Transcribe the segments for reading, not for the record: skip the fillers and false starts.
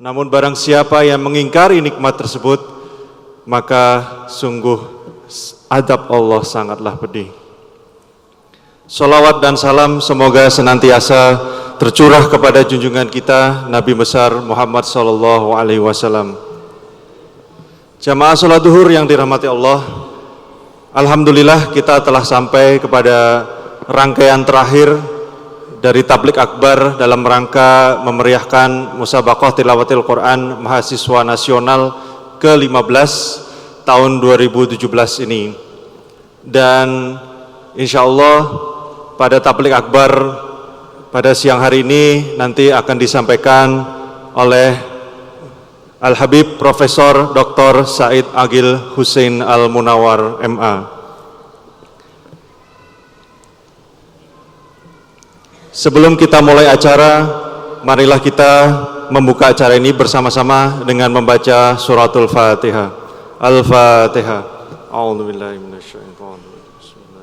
Namun barang siapa yang mengingkari nikmat tersebut, maka sungguh adab Allah sangatlah pedih. Salawat dan salam semoga senantiasa tercurah kepada junjungan kita Nabi besar Muhammad sallallahu alaihi wasallam. Jamaah salat zuhur yang dirahmati Allah, alhamdulillah kita telah sampai kepada rangkaian terakhir dari tablik akbar dalam rangka memeriahkan musabaqah tilawatil Quran mahasiswa nasional ke-15 tahun 2017 ini. Dan insyaallah pada tablik akbar pada siang hari ini nanti akan disampaikan oleh Al-Habib Profesor Dr. Said Agil Hussein Al-Munawar MA. Sebelum kita mulai acara, marilah kita membuka acara ini bersama-sama dengan membaca suratul Fatihah. Al-Fatihah. A'udzubillahi minasyaitonir rajim.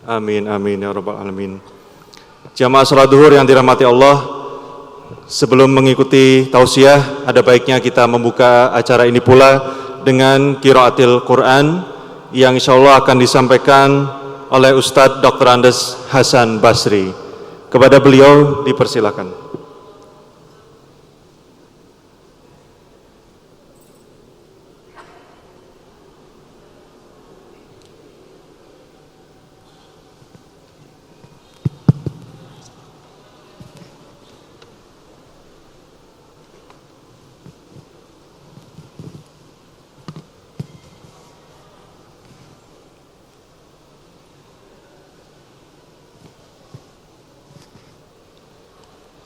Amin, amin, ya rabbal alamin. Jamaah salat zuhur yang dirahmati Allah, sebelum mengikuti tausiah, ada baiknya kita membuka acara ini pula dengan qiraatil Quran yang insyaallah akan disampaikan oleh Ustadz Dr. Andes Hasan Basri. Kepada beliau dipersilakan.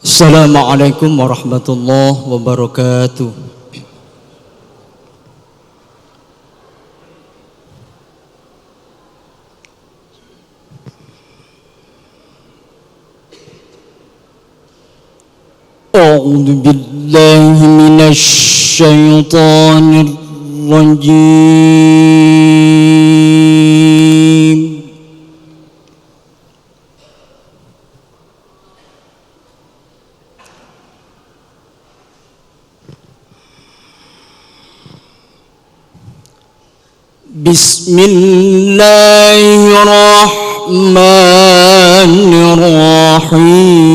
Assalamualaikum warahmatullahi wabarakatuh. A'udzu billahi minasy syaithanir rajim. Bismillahirrahmanirrahim.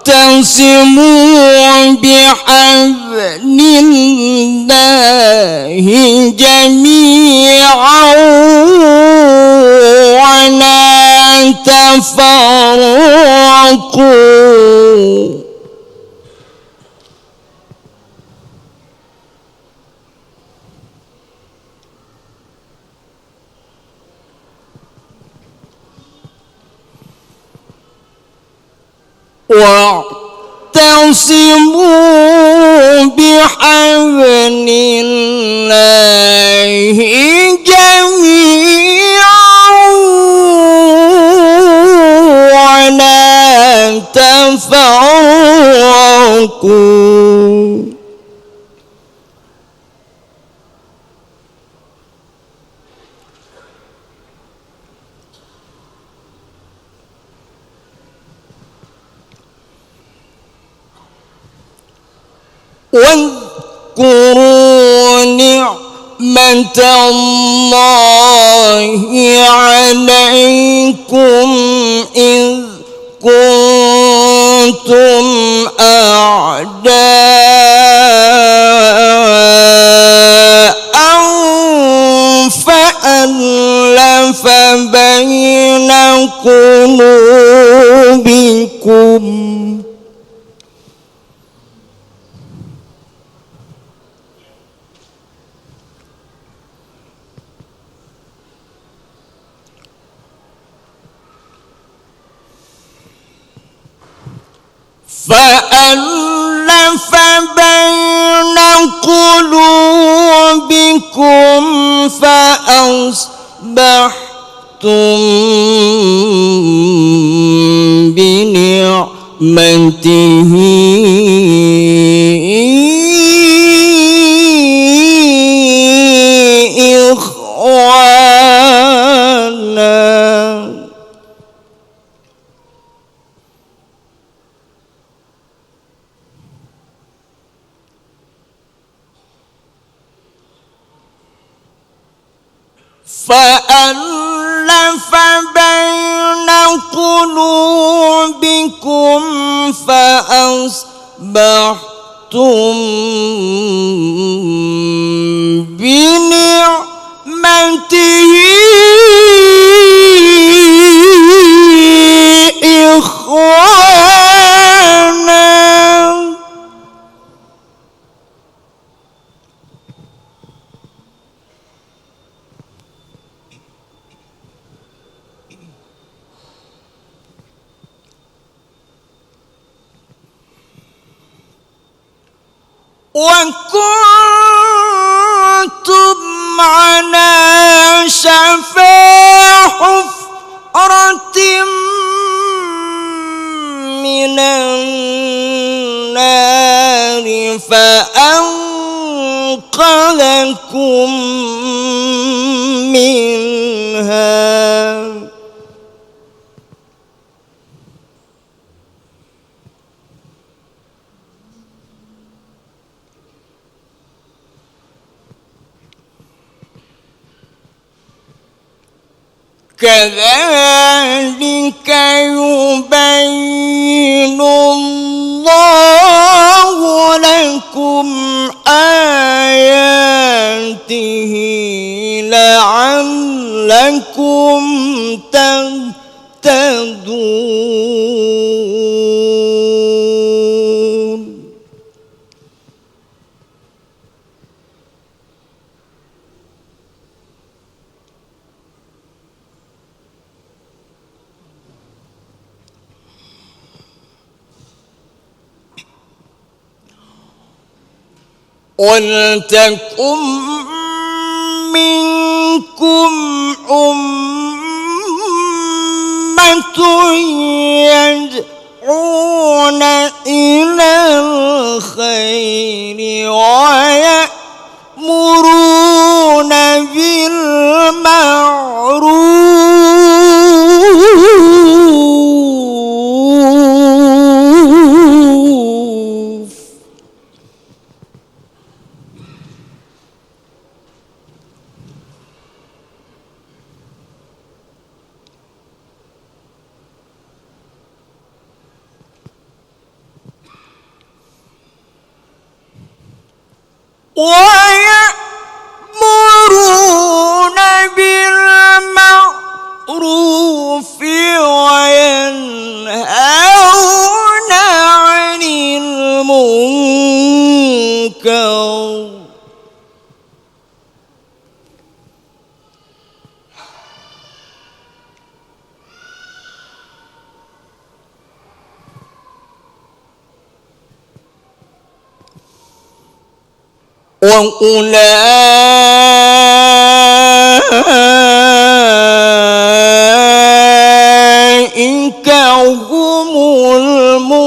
Wa'tasimu bihablillahi jami'an wa la tafarraqu. Wa'tasimu bihablillahi jami'an wa la tafarraqu. واذكروا نعمة الله عليكم إذ كنتم أعداء فألف بين قلوبكم فألف قلوبكم فأصبحتم بنعمته إخوانا. فألف بين قلوبكم فأصبحتم بنعمته إخوانا. وكنتم على شفا حفرة من النار فأنقذكم منها. كذلك يبين الله لكم آياته لعلكم تهتدون. ولتكن منكم أمة يدعون إلى الخير ويأمرون بالمعروف ويأمرون بالمعروف وينهون عن المنكر. وأولئك هم المفلحون.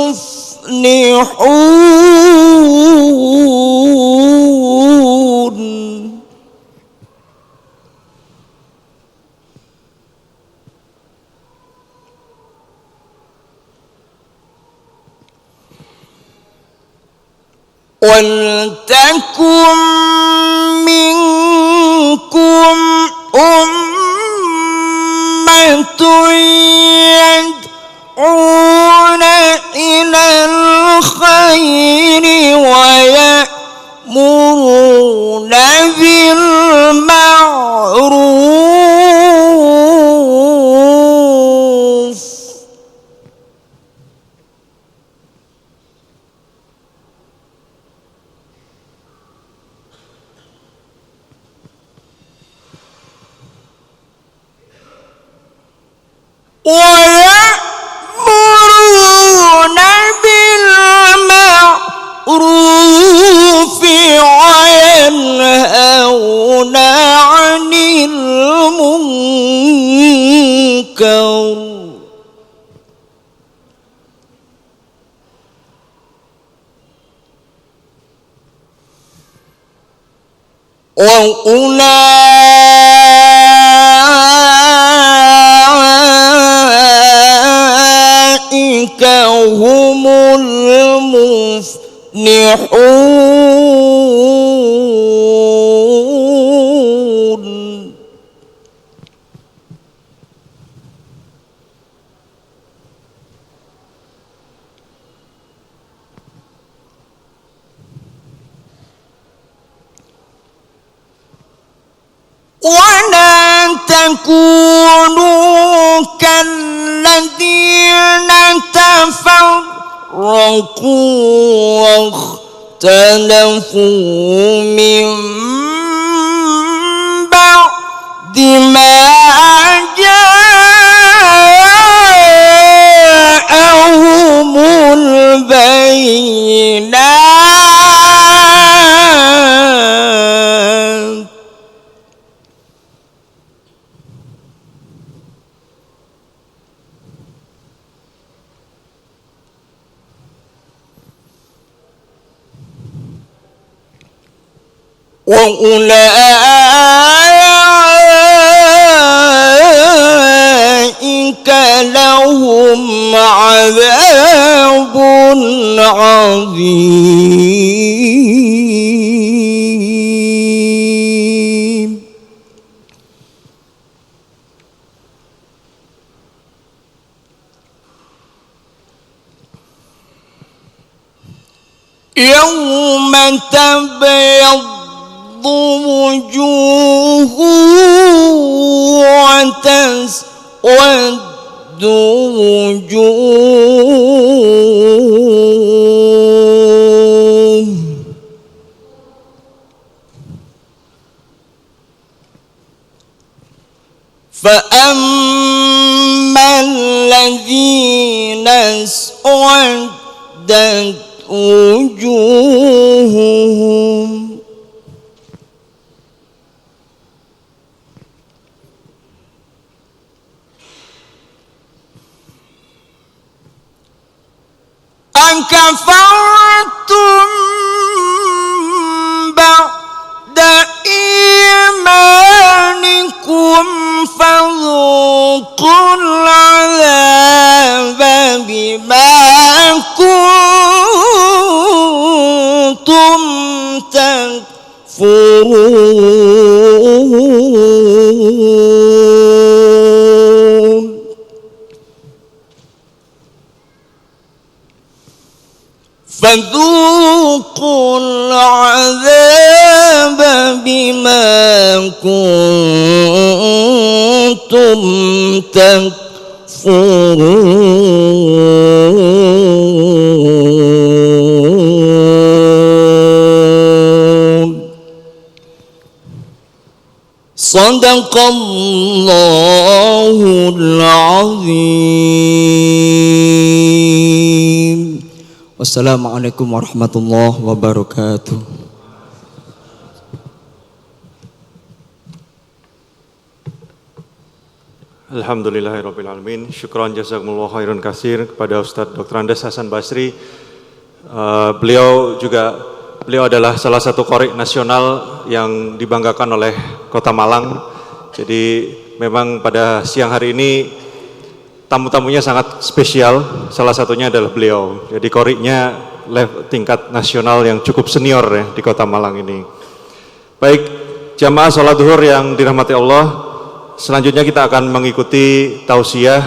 ولتكن منكم أمة يدعون إلى الخير ويأمرون بالمعروف ويأمرون بالمعروف وأولئك هم المفلحون. ولا تكونوا كالذين تفرقوا واختلفوا من بعد ما جاءهم البينات. وأولئك لهم عذاب عظيم. يوم تبيض وجوه وتسود وجوه. فأما الذين اسودت وجوههم أكفرتم بعد إيمانكم فذوقوا العذاب بما كنتم تكفرون. فذوقوا العذاب بما كنتم تكفرون. صدق الله العظيم. Wassalamualaikum warahmatullahi wabarakatuh. Alhamdulillahirrabbilalamin. Syukran jazakumullah khairan katsir kepada Ustadz Dr. Andes Hasan Basri. Beliau adalah salah satu qori nasional yang dibanggakan oleh Kota Malang. Jadi memang pada siang hari ini tamu-tamunya sangat spesial, salah satunya adalah beliau. Jadi qori'nya tingkat nasional yang cukup senior ya di Kota Malang ini. Baik, jamaah sholat zuhur yang dirahmati Allah, selanjutnya kita akan mengikuti tausiah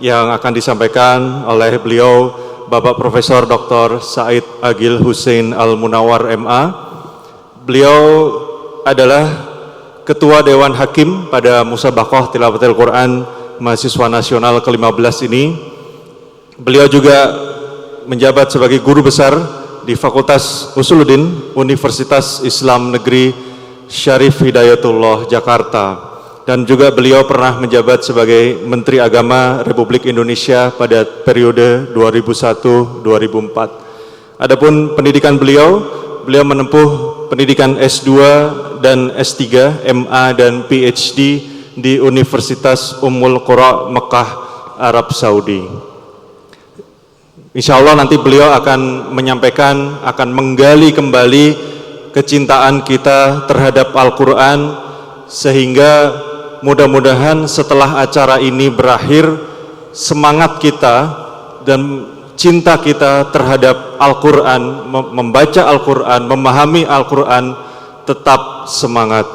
yang akan disampaikan oleh beliau Bapak Profesor Dr. Said Agil Hussein Al-Munawar MA. Beliau adalah Ketua Dewan Hakim pada Musabaqah Tilawatil Quran Mahasiswa Nasional ke-15 ini. Beliau juga menjabat sebagai guru besar di Fakultas Usuluddin Universitas Islam Negeri Syarif Hidayatullah Jakarta, dan juga beliau pernah menjabat sebagai Menteri Agama Republik Indonesia pada periode 2001-2004. Adapun pendidikan beliau menempuh pendidikan S2 dan S3, MA dan PhD di Universitas Ummul Qura Mekah, Arab Saudi. Insya Allah nanti beliau akan menyampaikan, akan menggali kembali kecintaan kita terhadap Al-Quran, sehingga mudah-mudahan setelah acara ini berakhir, semangat kita dan cinta kita terhadap Al-Quran, membaca Al-Quran, memahami Al-Quran tetap semangat.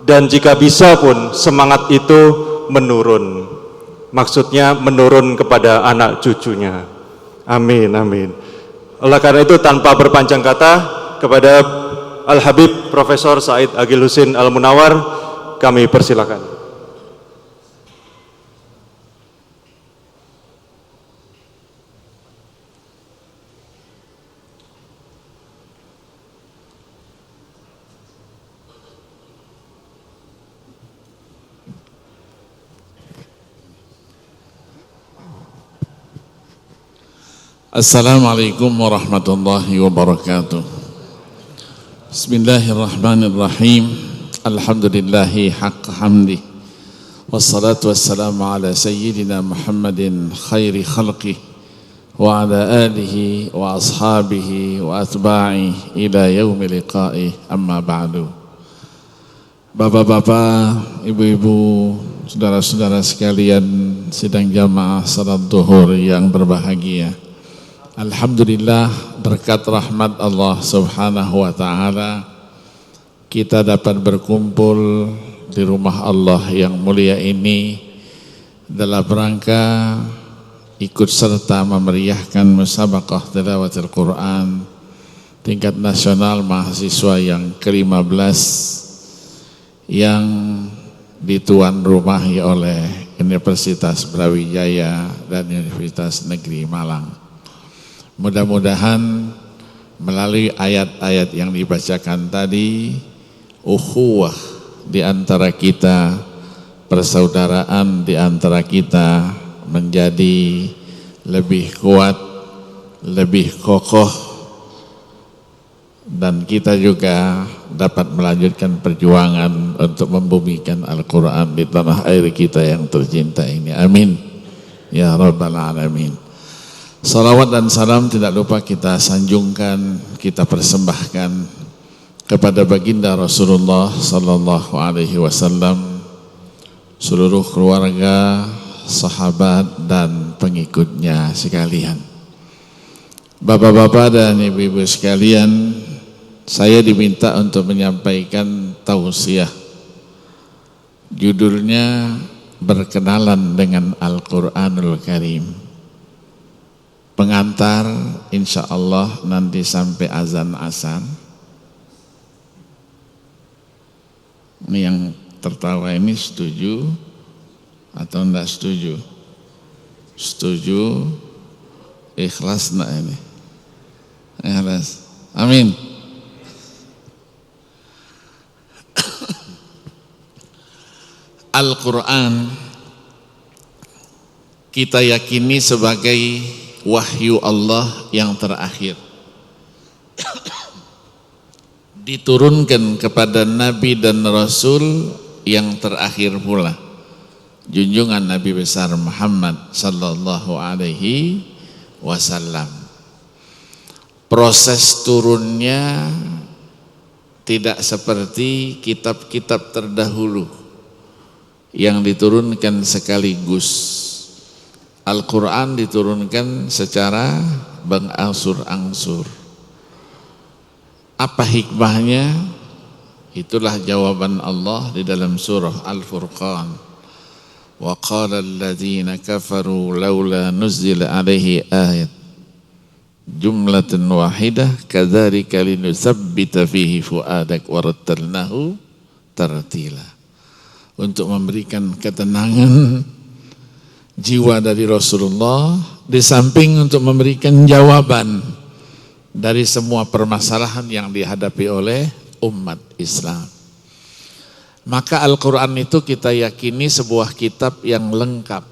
Dan jika bisa pun semangat itu menurun. Maksudnya menurun kepada anak cucunya. Amin, amin. Oleh karena itu, tanpa berpanjang kata, kepada Al-Habib Profesor Said Agil Husin Al-Munawar kami persilakan. Assalamualaikum warahmatullahi wabarakatuh. Bismillahirrahmanirrahim. Alhamdulillahi haqqa hamdi. Wassalatu wassalamu ala sayyidina Muhammadin khairi khalqih wa ala alihi wa ashabihi wa atba'i ila yaumi liqa'ih, amma ba'du. Bapak-bapak, ibu-ibu, saudara-saudara sekalian sidang jamaah salat zuhur yang berbahagia. Alhamdulillah, berkat rahmat Allah subhanahu wa ta'ala, kita dapat berkumpul di rumah Allah yang mulia ini dalam rangka ikut serta memeriahkan musabaqah tilawatil Quran tingkat nasional mahasiswa yang ke-15 yang dituan rumahi oleh Universitas Brawijaya dan Universitas Negeri Malang. Mudah-mudahan melalui ayat-ayat yang dibacakan tadi, ukhuwah di antara kita, persaudaraan di antara kita menjadi lebih kuat, lebih kokoh, dan kita juga dapat melanjutkan perjuangan untuk membumikan Al-Quran di tanah air kita yang tercinta ini. Amin ya rabbal alamin. Salawat dan salam tidak lupa kita sanjungkan, kita persembahkan kepada baginda Rasulullah sallallahu alaihi wasallam, seluruh keluarga, sahabat dan pengikutnya sekalian. Bapak-bapak dan ibu-ibu sekalian, saya diminta untuk menyampaikan tausiah. Judulnya berkenalan dengan Al-Quranul Karim. Pengantar insya Allah nanti sampai azan asar. Ini yang tertawa ini setuju atau enggak setuju? Setuju, ikhlas enggak ini? Ikhlas, amin. Al-Quran kita yakini sebagai wahyu Allah yang terakhir, diturunkan kepada Nabi dan Rasul yang terakhir pula, junjungan Nabi besar Muhammad sallallahu alaihi wasallam. Proses turunnya tidak seperti kitab-kitab terdahulu yang diturunkan sekaligus. Al-Quran diturunkan secara berangsur-angsur. Apa hikmahnya? Itulah jawaban Allah di dalam surah Al-Furqan. Wa qala alladhina kafaru laula nuzila alaihi ayat jumlatan wahidah kadzalika linutsabbita fihi fuadak warattalnahu tartila. Untuk memberikan ketenangan jiwa dari Rasulullah, di samping untuk memberikan jawaban dari semua permasalahan yang dihadapi oleh umat Islam. Maka Al-Quran itu kita yakini sebuah kitab yang lengkap.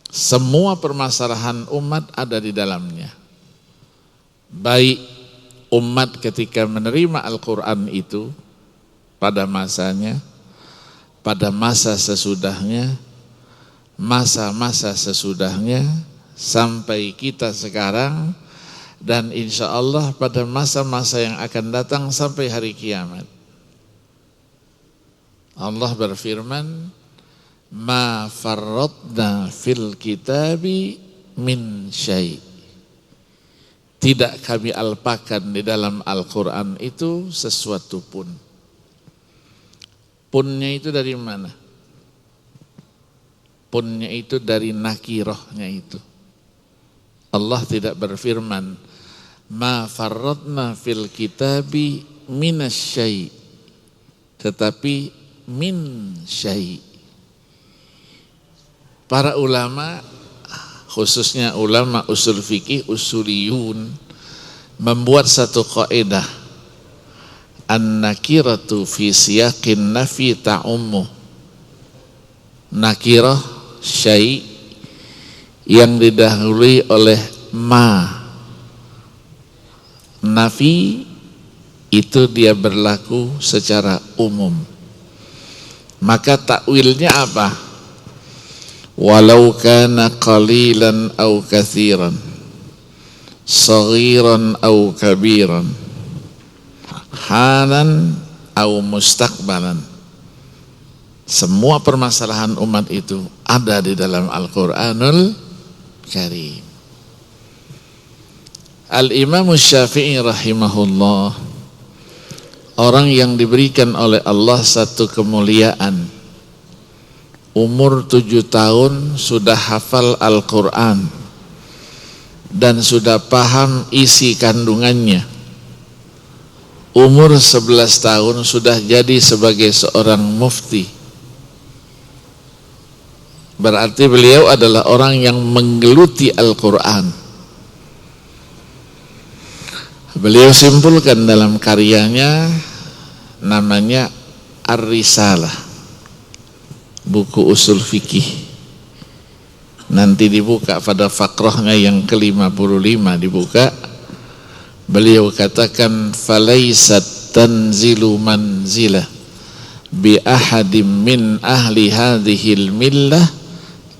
Semua permasalahan umat ada di dalamnya. Baik umat ketika menerima Al-Quran itu pada masanya, pada masa sesudahnya, masa-masa sesudahnya, sampai kita sekarang dan insya Allah pada masa-masa yang akan datang sampai hari kiamat. Allah berfirman, ma farratna fil kitabi min syai'. Tidak kami alpakan di dalam Al-Quran itu sesuatu pun. Punnya itu dari mana? Punnya itu dari nakirohnya itu. Allah tidak berfirman, ma farratna fil kitabi minasyai', tetapi min syai'. Para ulama, khususnya ulama usul fikih, usuliyun, membuat satu kaidah, an-nakiratu fi siyaqin nafi ta'ummu. Nakirah syai' yang didahului oleh ma, nafi itu dia berlaku secara umum. Maka takwilnya apa? Walau kana qalilan au katsiran, saghiran au kabiran, halan au mustaqbalan. Semua permasalahan umat itu ada di dalam Al-Quranul Karim. Al-Imam Syafi'i rahimahullah, orang yang diberikan oleh Allah satu kemuliaan, umur 7 tahun sudah hafal Al-Quran dan sudah paham isi kandungannya. Umur 11 tahun sudah jadi sebagai seorang mufti. Berarti beliau adalah orang yang menggeluti Al-Quran. Beliau simpulkan dalam karyanya, namanya Ar-Risalah, buku usul fikih. Nanti dibuka pada fakrahnya yang ke-55 dibuka. Beliau katakan, falaisat tanzilu manzilah bi ahadim min ahli hadhil millah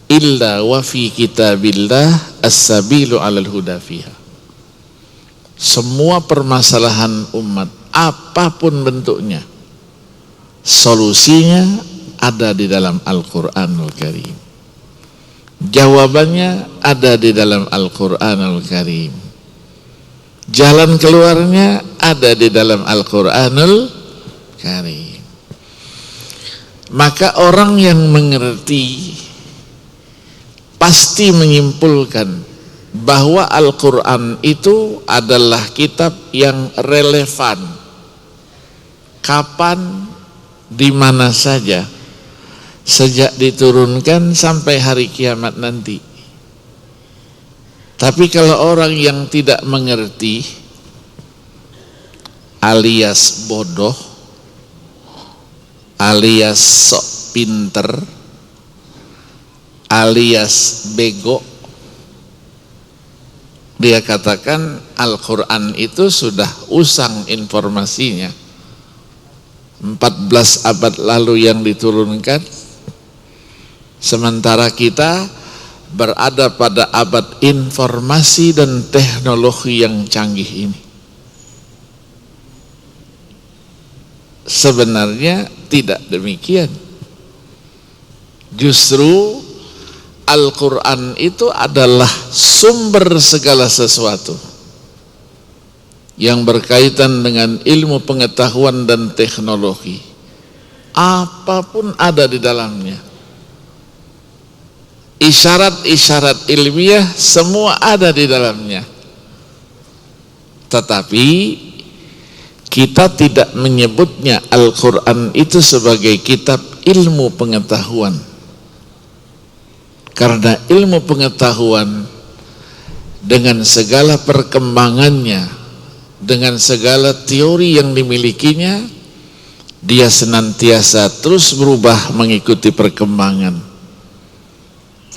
illa wa fi kitabillah as-sabilu alal huda fiha. Semua permasalahan umat, apapun bentuknya, solusinya ada di dalam Al-Quranul Karim. Jawabannya ada di dalam Al-Quranul Karim. Jalan keluarnya ada di dalam Al-Quranul Karim. Maka orang yang mengerti pasti menyimpulkan bahwa Al-Quran itu adalah kitab yang relevan kapan, di mana saja, sejak diturunkan sampai hari kiamat nanti. Tapi kalau orang yang tidak mengerti alias bodoh, alias sok pinter, alias bego, dia katakan Al-Quran itu sudah usang informasinya, 14 abad lalu yang diturunkan, sementara kita berada pada abad informasi dan teknologi yang canggih ini. Sebenarnya tidak demikian. Justru Al-Quran itu adalah sumber segala sesuatu yang berkaitan dengan ilmu pengetahuan dan teknologi. Apapun ada di dalamnya. Isyarat-isyarat ilmiah semua ada di dalamnya. Tetapi kita tidak menyebutnya Al-Quran itu sebagai kitab ilmu pengetahuan. Karena ilmu pengetahuan dengan segala perkembangannya, dengan segala teori yang dimilikinya, dia senantiasa terus berubah mengikuti perkembangan.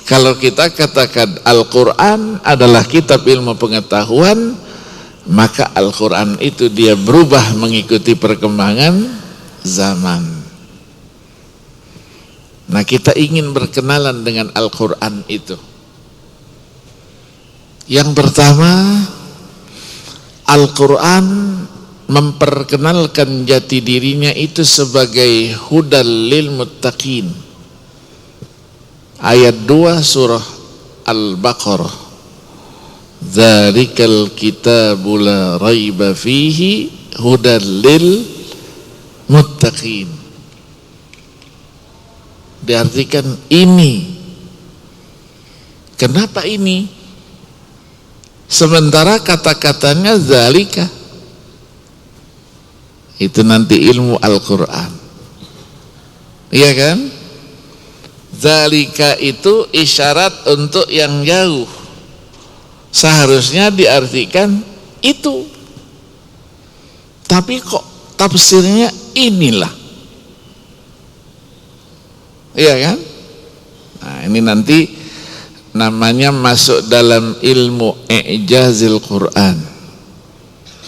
Kalau kita katakan Al-Quran adalah kitab ilmu pengetahuan, maka Al-Quran itu dia berubah mengikuti perkembangan zaman. Nah, kita ingin berkenalan dengan Al-Quran itu. Yang pertama, Al-Quran memperkenalkan jati dirinya itu sebagai hudal lil muttaqin. Ayat 2 surah Al-Baqarah, dzalikal kitabu la raiba fihi hudal lil muttaqin. Diartikan ini. Kenapa ini? Sementara kata-katanya zalika itu nanti ilmu Al-Quran, iya kan? Zalika itu isyarat untuk yang jauh, seharusnya diartikan itu, tapi kok tafsirnya inilah, iya kan? Nah ini nanti namanya masuk dalam ilmu i'jazil Quran,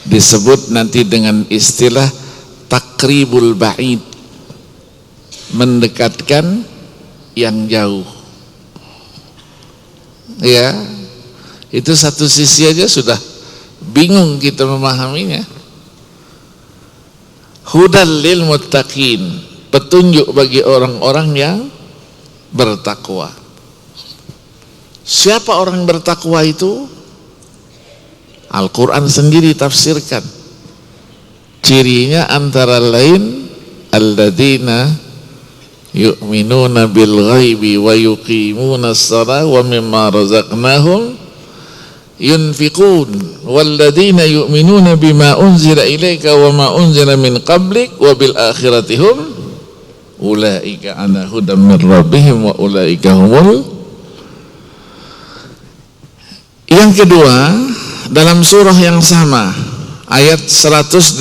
disebut nanti dengan istilah takribul ba'id, mendekatkan yang jauh. Ya, itu satu sisi aja sudah bingung kita memahaminya. Hudal lil muttaqin, petunjuk bagi orang-orang yang bertakwa. Siapa orang bertakwa itu? Al-Quran sendiri tafsirkan. Cirinya antara lain alladzina yu'minuna bil ghaibi wa yuqimuna as-salata wa mimma razaqnahum yunfiqun walladzina yu'minuna bima unzila ilaika wa ma unzila min qablik wa bil akhirati hum ulaika ala hudan min rabbihim wa ulaika humul. Yang kedua, dalam surah yang sama ayat 185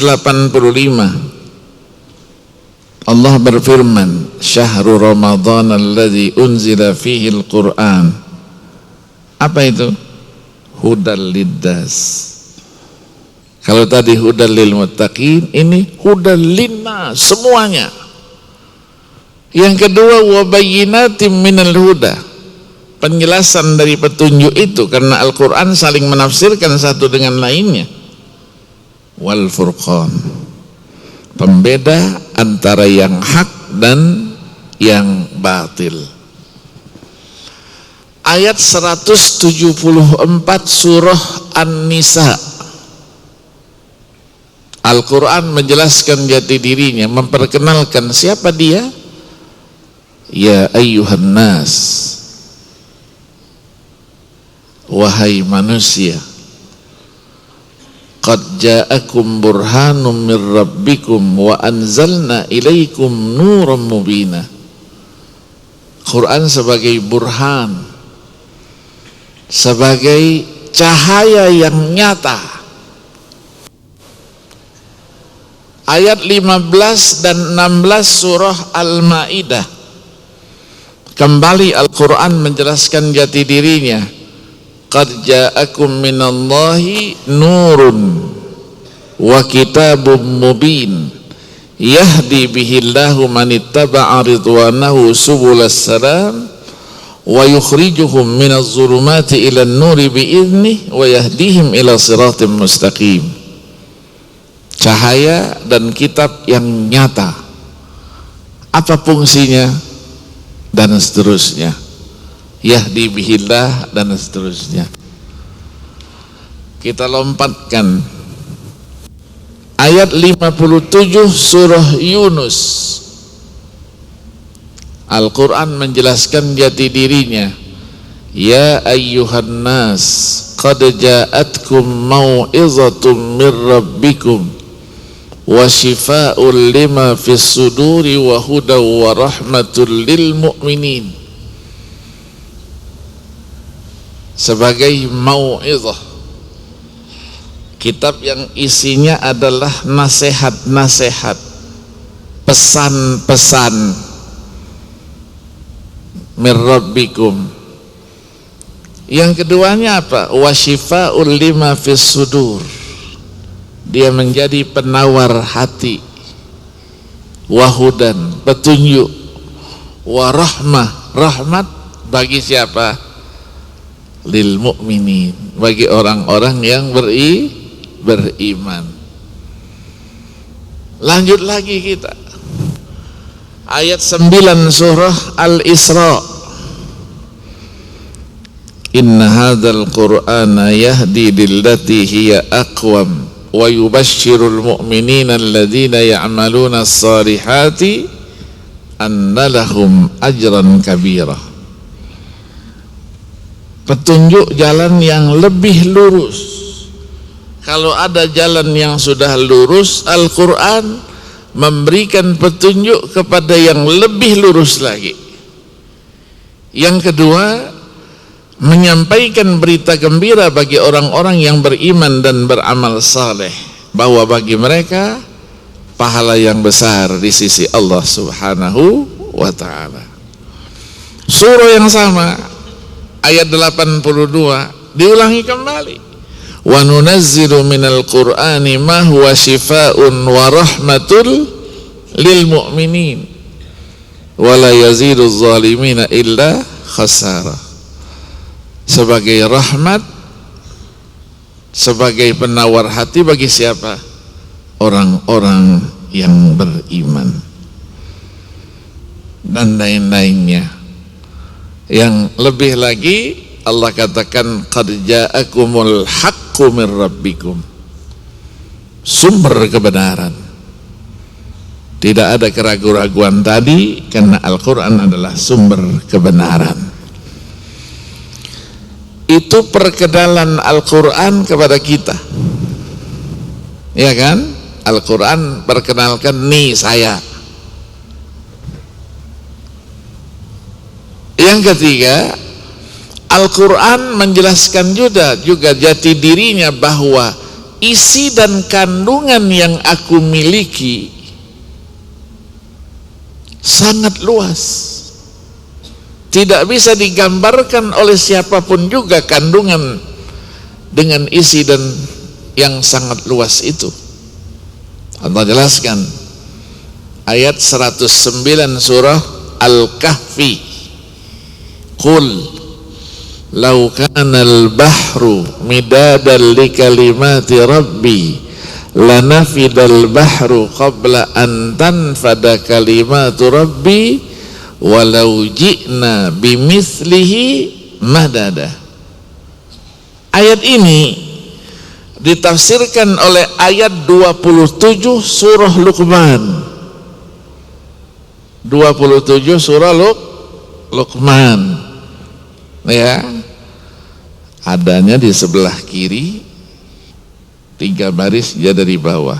Allah berfirman, syahrul ramadhan alladzi unzila fihi al-Quran. Apa itu? Hudal liddas. Kalau tadi hudal lil muttaqin, ini hudal linnas, semuanya. Yang kedua, wa bayyinatin minal huda, penjelasan dari petunjuk itu, karena Al-Quran saling menafsirkan satu dengan lainnya. Wal furqan, pembeda antara yang hak dan yang batil. Ayat 174 surah An-Nisa, Al-Quran menjelaskan jati dirinya, memperkenalkan siapa dia. Ya ayyuhan nas, wahai manusia, qad ja'akum burhanum min rabbikum wa anzalna ilaikum nuran mubina. Quran sebagai burhan, sebagai cahaya yang nyata. Ayat 15 dan 16 surah Al-Maidah, kembali Al-Quran menjelaskan jati dirinya. Qad ja'akum minallahi nurun wa kitabun mubin yahdi bihillahu manittaba'a ridwanahu subulas salam wa yukhrijuhum minaz zulumati ilan nuri bi'idnih wa yahdihim ila siratim mustaqim. Cahaya dan kitab yang nyata. Apa fungsinya? Dan seterusnya. Yahdi bihillah dan seterusnya. Kita lompatkan ayat 57 surah Yunus. Al-Quran menjelaskan jati dirinya. Ya ayyuhan nas, qad ja'atkum mau'izatum min rabbikum wa shifaa'un lima fis suduri wa hudaw wa rahmatul lil mu'minin. Sebagai mau'izah, kitab yang isinya adalah nasihat-nasihat, pesan-pesan min rabbikum. Yang keduanya apa? Wa shifa'ul lima fis sudur, dia menjadi penawar hati. Wa hudan, petunjuk. Wa rahmah, rahmat bagi siapa? Lil mu'minin, bagi orang-orang yang beriman. Lanjut lagi kita, ayat 9 surah Al-Isra. Inna hadzal qur'ana yahdi lillati hiya aqwam wa yubashshirul mu'minina alladhina ya'maluna as-salihati anna lahum ajran kabira. Petunjuk jalan yang lebih lurus. Kalau ada jalan yang sudah lurus, Al-Quran memberikan petunjuk kepada yang lebih lurus lagi. Yang kedua, menyampaikan berita gembira bagi orang-orang yang beriman dan beramal saleh, bahwa bagi mereka pahala yang besar di sisi Allah Subhanahu wa ta'ala. Surah yang sama, ayat 82 diulangi kembali. Wa nunazzilu minal qur'ani ma huwa shifaa'un wa rahmatul lil mu'minin wa la yazidu zalimina illa khasara. Sebagai rahmat, sebagai penawar hati bagi siapa? Orang-orang yang beriman dan lain-lainnya. Yang lebih lagi Allah katakan qad ja'akumul haqqu min rabbikum, sumber kebenaran. Tidak ada keraguan-raguan tadi, karena Al-Quran adalah sumber kebenaran. Itu perkenalan Al-Quran kepada kita, ya kan? Al-Quran perkenalkan, nih saya. Yang ketiga, Al-Quran menjelaskan juga jati dirinya, bahwa isi dan kandungan yang aku miliki sangat luas, tidak bisa digambarkan oleh siapapun juga kandungan dengan isi dan yang sangat luas itu. Allah jelaskan ayat 109 surah Al-Kahfi, qul lau kanal bahru midadan li kalimati rabbi lanafidal bahru qabla an tanfada kalimatu rabbi walau ji'na bimithlihi madada. Ayat ini ditafsirkan oleh ayat 27 surah Luqman. 27 surah Luqman, ya, adanya di sebelah kiri, 3 baris dia dari bawah.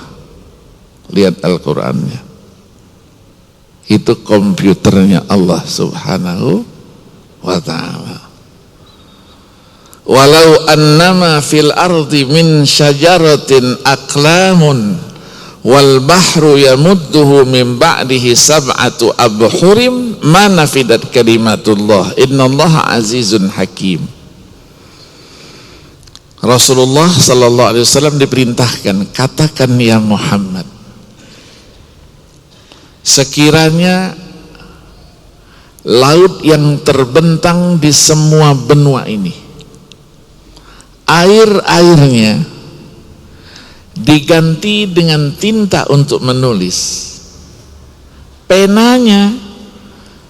Lihat Al-Qur'annya, itu komputernya Allah Subhanahu wa ta'ala. Walau annama fil ardi min syajaratin aqlamun wal bahru yamudduhu min ba'dihi sab'atu abhurim ma nafidat kalimatullah innallaha azizun hakim. Rasulullah sallallahu alaihi wasallam diperintahkan, katakan ya Muhammad, sekiranya laut yang terbentang di semua benua ini, air-airnya diganti dengan tinta untuk menulis, penanya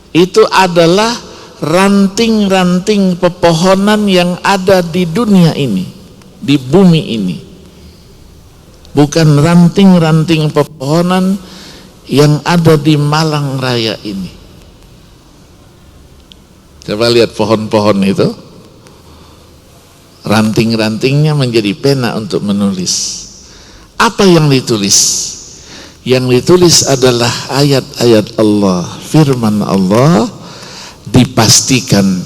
itu adalah ranting-ranting pepohonan yang ada di dunia ini, di bumi ini, bukan ranting-ranting pepohonan yang ada di Malang Raya ini. Coba lihat pohon-pohon itu, ranting-rantingnya menjadi pena untuk menulis. Apa yang ditulis? Yang ditulis adalah ayat-ayat Allah, firman Allah. Dipastikan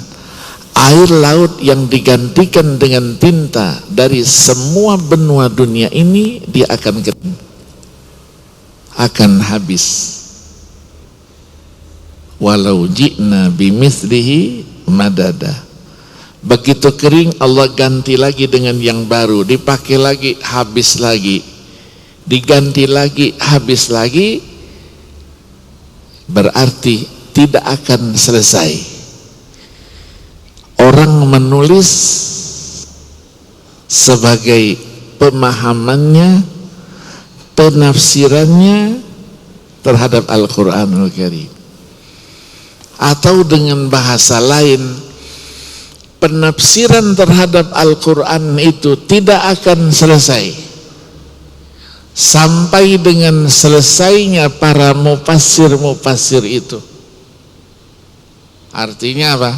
air laut yang digantikan dengan tinta dari semua benua dunia ini, dia akan habis. Walau ji'na bimithlihi madada. Begitu kering Allah ganti lagi dengan yang baru, dipakai lagi, habis lagi, diganti lagi, habis lagi. Berarti tidak akan selesai. Orang menulis sebagai pemahamannya, penafsirannya terhadap Al-Quranul Karim. Atau dengan bahasa lain, penafsiran terhadap Al-Quran itu tidak akan selesai sampai dengan selesainya para mufassir-mufassir itu. Artinya apa?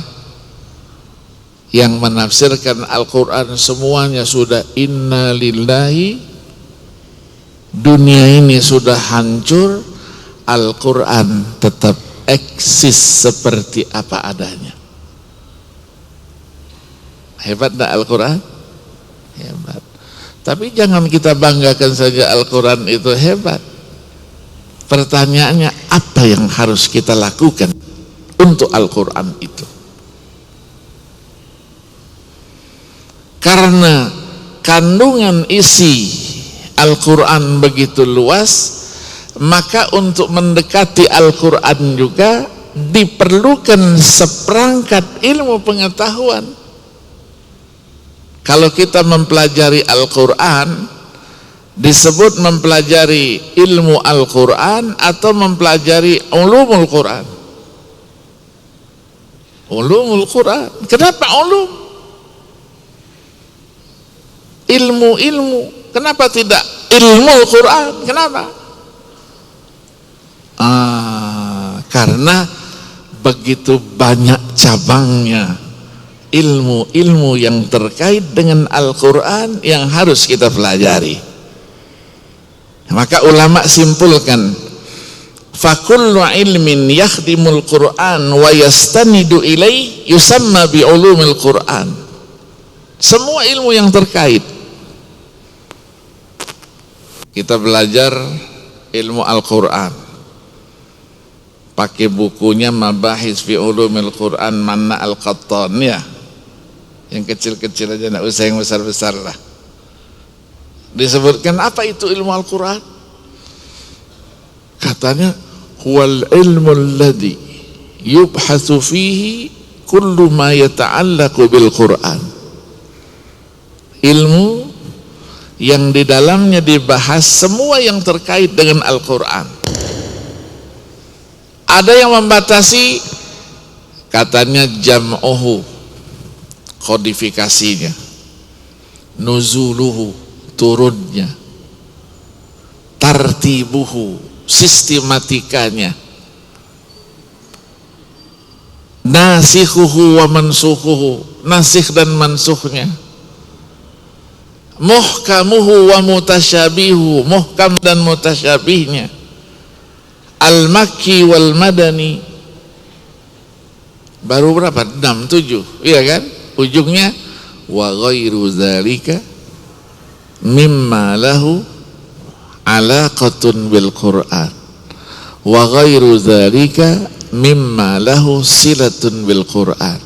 Yang menafsirkan Al-Quran semuanya sudah inna lillahi, dunia ini sudah hancur, Al-Quran tetap eksis seperti apa adanya. Hebat tak Al-Quran? Hebat. Tapi jangan kita banggakan saja Al-Quran itu hebat. Pertanyaannya, apa yang harus kita lakukan untuk Al-Quran itu? Karena kandungan isi Al-Quran begitu luas, maka untuk mendekati Al-Quran juga diperlukan seperangkat ilmu pengetahuan. Kalau kita mempelajari Al-Quran, disebut mempelajari ilmu Al-Quran atau mempelajari ulumul Quran. Ulumul Quran. Kenapa ulum? Ilmu-ilmu. Kenapa tidak ilmu Quran? Kenapa? Karena begitu banyak cabangnya ilmu-ilmu yang terkait dengan Al-Quran yang harus kita pelajari. Maka ulama simpulkan, fakullu ilmin yakhdimul Quran wa yastanidu ilaih yusamma bi ulumil Quran. Semua ilmu yang terkait. Kita belajar ilmu Al-Quran, pakai bukunya Mabahis fi Ulumil Quran Manna Al-Qattan, ya, yang kecil-kecil aja, enggak usah yang besar-besar lah. Disebutkan apa itu ilmu Al-Quran? Katanya huwal ilmu alladhi yubhatsu fihi kullu ma yata'allaqu bil Quran. Ilmu yang di dalamnya dibahas semua yang terkait dengan Al-Quran. Ada yang membatasi, katanya jam'uhu, kodifikasinya, nuzuluhu, turunnya, tartibuhu, sistematikanya, nasikhuhu wa mansuhuhu, nasikh dan mansuhnya, muhkamuhu wa mutasyabihu, muhkam dan mutasyabihnya, al-makki wal madani. Baru berapa? 6, 7, iya kan? Ujungnya wa ghairu zalika mimma lahu alaqatun bil Quran wa ghairu zalika mimma lahu silatun bil Quran.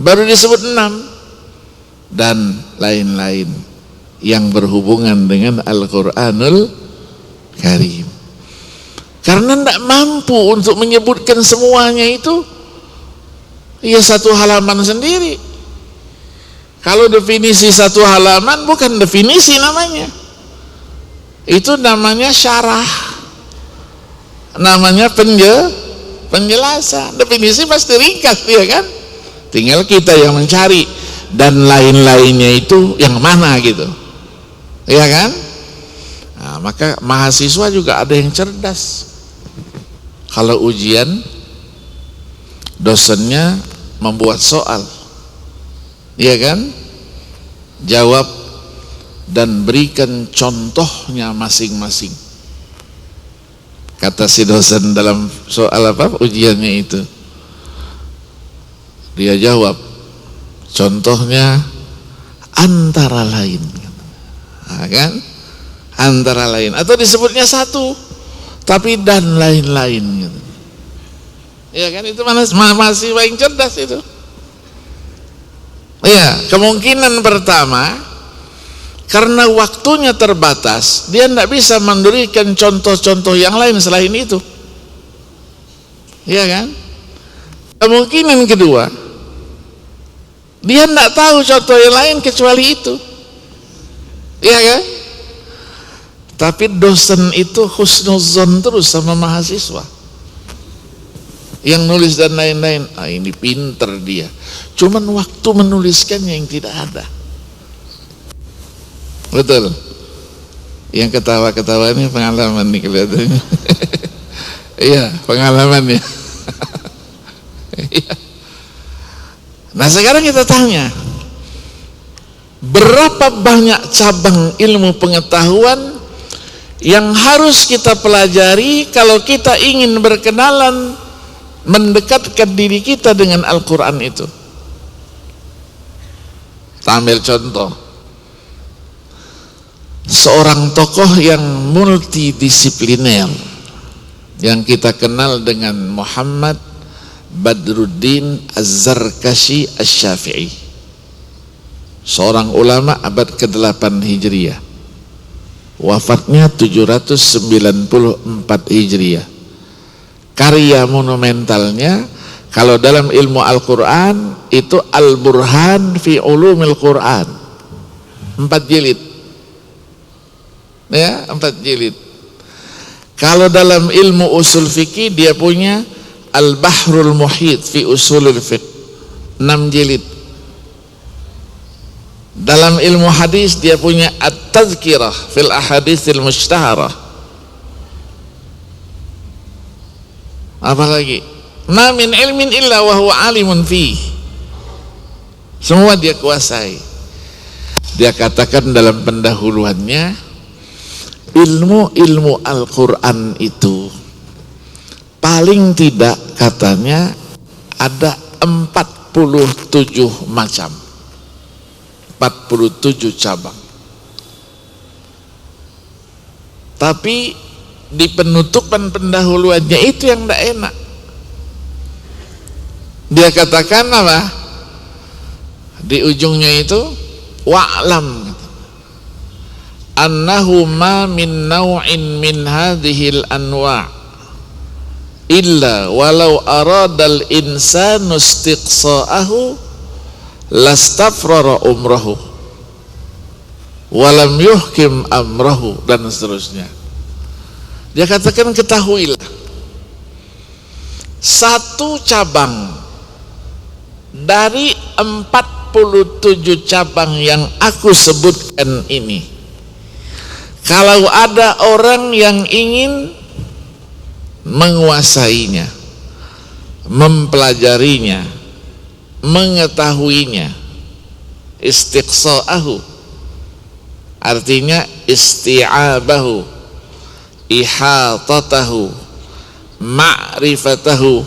Baru disebut 6, dan lain-lain yang berhubungan dengan Al-Quranul Karim. Karena tidak mampu untuk menyebutkan semuanya itu, ya satu halaman sendiri. Kalau definisi satu halaman bukan definisi namanya, itu namanya syarah, namanya penjelasan. Definisi pasti ringkas, ya kan? Tinggal kita yang mencari, dan lain-lainnya itu yang mana gitu, ya kan? Nah, maka mahasiswa juga ada yang cerdas. Kalau ujian, dosennya membuat soal, iya kan? Jawab dan berikan contohnya masing-masing. Kata si dosen dalam soal apa ujiannya itu, dia jawab, contohnya antara lain, nah, kan? Antara lain, atau disebutnya satu tapi dan lain-lain gitu. Ya kan, itu masih paling cerdas itu. Ya, kemungkinan pertama, karena waktunya terbatas, dia tidak bisa memberikan contoh-contoh yang lain selain itu. Ya kan? Kemungkinan kedua, dia tidak tahu contoh yang lain kecuali itu. Iya kan? Tapi dosen itu husnuzon terus sama mahasiswa yang nulis dan lain-lain. Ini pinter dia, cuman waktu menuliskannya yang tidak ada. Betul. Yang ketawa-ketawa ini pengalaman nih kelihatannya. Iya, pengalaman ya. Nah sekarang kita tanya, berapa banyak cabang ilmu pengetahuan yang harus kita pelajari kalau kita ingin berkenalan, mendekatkan diri kita dengan Al-Quran itu. Kita ambil contoh seorang tokoh yang multidisipliner yang kita kenal dengan Muhammad Badruddin Az-Zarkashi Asy-Syafi'i, seorang ulama abad ke-8 Hijriah, wafatnya 794 Hijriah. Karya monumentalnya kalau dalam ilmu Al-Quran itu Al-Burhan fi Ulumil Quran, 4 jilid ya, 4 jilid. Kalau dalam ilmu usul fikih dia punya Al-Bahrul Muhit fi Usulul Fiqh, 6 jilid. Dalam ilmu hadis dia punya At-Tazkirah fil Ahaditsil Mushtaharah. Apalagi? Ma min ilmin illa wa huwa alimun fi. Semua dia kuasai. Dia katakan dalam pendahuluannya, ilmu Al-Quran itu paling tidak katanya ada 47 macam, 47 cabang. Tapi di penutupan pendahuluannya itu yang tidak enak. Dia katakan apa? Di ujungnya itu wa'lam annahu ma min naw'in min hadhil anwa' illa walau aradal insanu istiqsa'ahu lastafrara umrahu walam yuhkim amrahu, dan seterusnya. Dia katakan ketahuilah, satu cabang dari 47 cabang yang aku sebutkan ini, kalau ada orang yang ingin menguasainya, mempelajarinya, mengetahuinya, istiqsa'ahu artinya isti'abahu, ihatatahu, ma'rifatahu,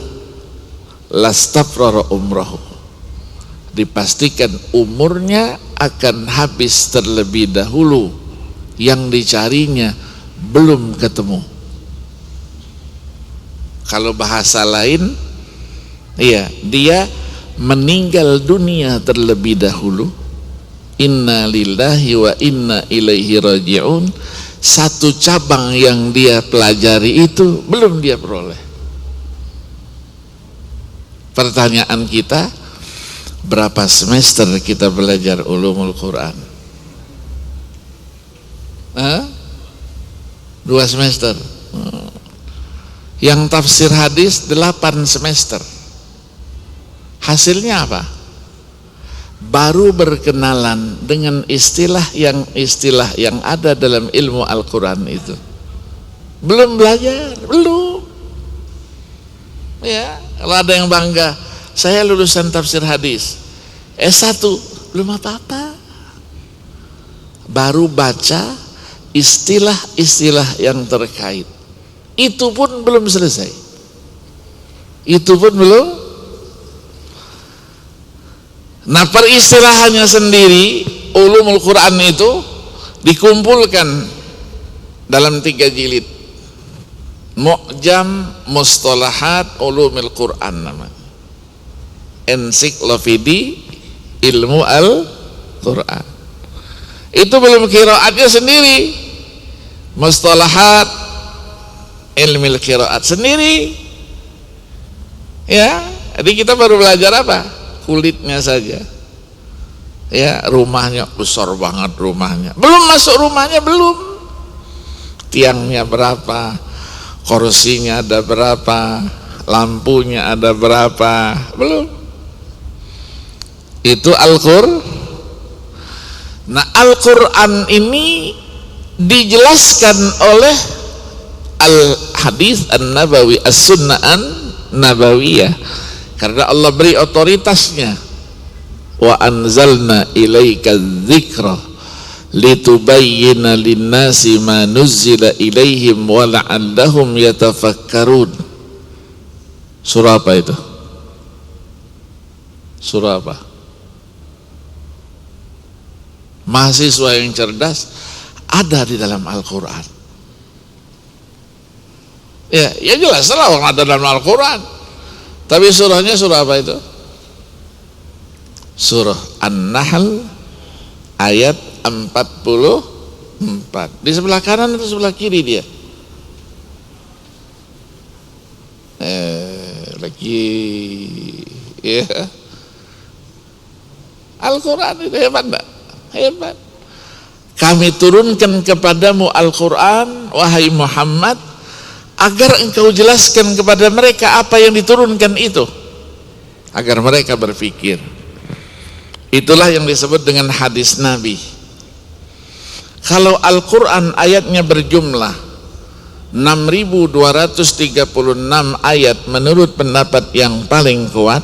lastafrara umrahu, dipastikan umurnya akan habis terlebih dahulu, yang dicarinya belum ketemu. Kalau bahasa lain, iya, dia meninggal dunia terlebih dahulu, inna lillahi wa inna ilaihi raji'un. Satu cabang yang dia pelajari itu belum dia peroleh. Pertanyaan kita, berapa semester kita belajar ulumul Quran? 2 semester. Yang tafsir hadis 8 semester. Hasilnya apa? Baru berkenalan dengan istilah yang ada dalam ilmu Al-Quran itu. Belum belajar, belum. Ya, kalau ada yang bangga, saya lulusan tafsir hadis S1, belum apa-apa. Baru baca istilah-istilah yang terkait. Itu pun belum selesai. Itu pun belum. Nah, peristilahannya sendiri ulumul Quran itu dikumpulkan dalam 3 jilid. Mu'jam Mustalahat Ulumul Quran namanya. Ensiklopedi ilmu Al-Quran. Itu belum qiraatnya sendiri. Mustalahat ilmu qiraat sendiri. Ya, jadi kita baru belajar apa? Kulitnya saja. Ya, rumahnya besar banget rumahnya. Belum masuk rumahnya, belum. Tiangnya berapa, kursinya ada berapa, lampunya ada berapa, belum. Itu Al-Qur'an. Nah, Al-Qur'an ini dijelaskan oleh Al-Hadis An-Nabawi, As-Sunnah An-Nabawiyah, karena Allah beri otoritasnya. Wa anzalna ilaika dzikra litubayyana linnasi ma nuzzila ilaihim wa la'allahum yatafakkarun. Surah apa itu? Surah apa? Mahasiswa yang cerdas ada di dalam Al-Quran. Ya jelas lah orang ada dalam Al-Quran. Tapi surahnya surah apa itu? Surah An-Nahl ayat 44. Di sebelah kanan atau sebelah kiri dia? Lagi ya. Al-Quran itu hebat enggak? Hebat. Kami turunkan kepadamu Al-Quran, wahai Muhammad, agar engkau jelaskan kepada mereka apa yang diturunkan itu, agar mereka berpikir. Itulah yang disebut dengan hadis Nabi. Kalau Al-Quran ayatnya berjumlah 6.236 ayat menurut pendapat yang paling kuat,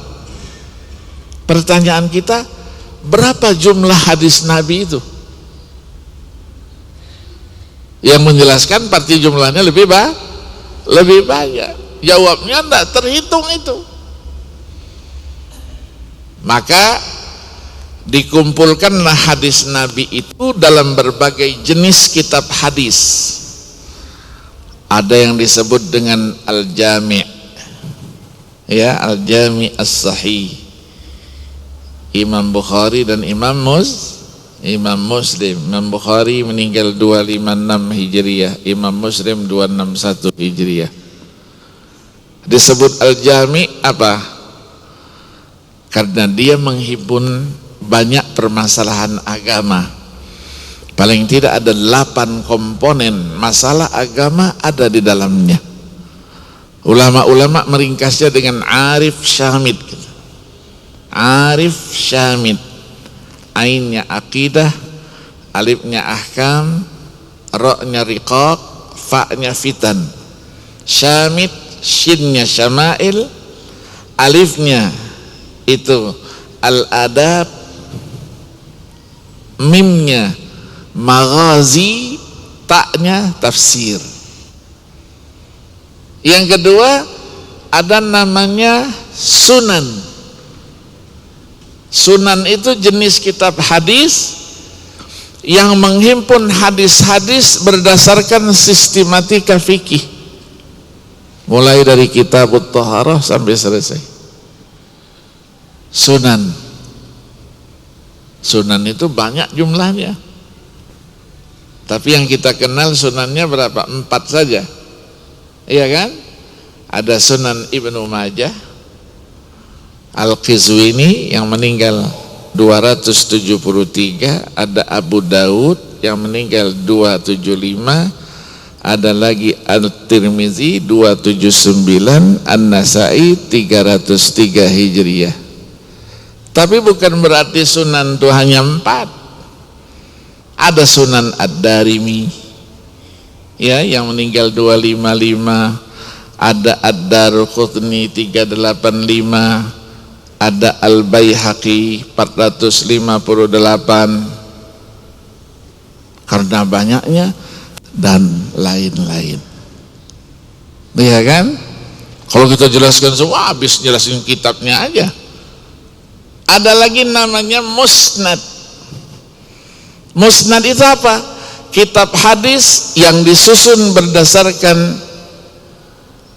pertanyaan kita, berapa jumlah hadis Nabi itu? Yang menjelaskan pasti jumlahnya lebih banyak. Jawabnya tidak terhitung itu. Maka dikumpulkanlah hadis Nabi itu dalam berbagai jenis kitab hadis. Ada yang disebut dengan Al-Jami', ya, Al-Jami' As-Sahih, Imam Bukhari dan Imam Muslim. Imam Bukhari meninggal 256 Hijriah, Imam Muslim 261 Hijriah. Disebut Al-Jami' apa? Karena dia menghimpun banyak permasalahan agama. Paling tidak ada 8 komponen masalah agama ada di dalamnya. Ulama-ulama meringkasnya dengan Arif Syamid. Arif Syamid, ainnya akidah, alifnya ahkam, ra-nya riqaq, fa-nya fitan. Syamid, shinnya syama'il, alifnya itu al-adab, mimnya maghazi, taknya tafsir. Yang kedua ada namanya sunan. Sunan itu jenis kitab hadis yang menghimpun hadis-hadis berdasarkan sistematika fikih, mulai dari kitabut Thaharah sampai selesai. Sunan itu banyak jumlahnya, tapi yang kita kenal sunannya berapa? 4 saja, iya kan? Ada Sunan Ibnu Majah Al-Qizwini yang meninggal 273, ada Abu Daud yang meninggal 275, ada lagi Al-Tirmizi 279, An-Nasai 303 Hijriah. Tapi bukan berarti sunan itu hanya 4. Ada Sunan Ad-Darimi, ya, yang meninggal 255, ada Ad-Daruqutni 385, ada Al-Baihaqi 458, karena banyaknya dan lain-lain. Iya kan? Kalau kita jelaskan semua habis jelasin kitabnya aja. Ada lagi namanya musnad. Musnad itu apa? Kitab hadis yang disusun berdasarkan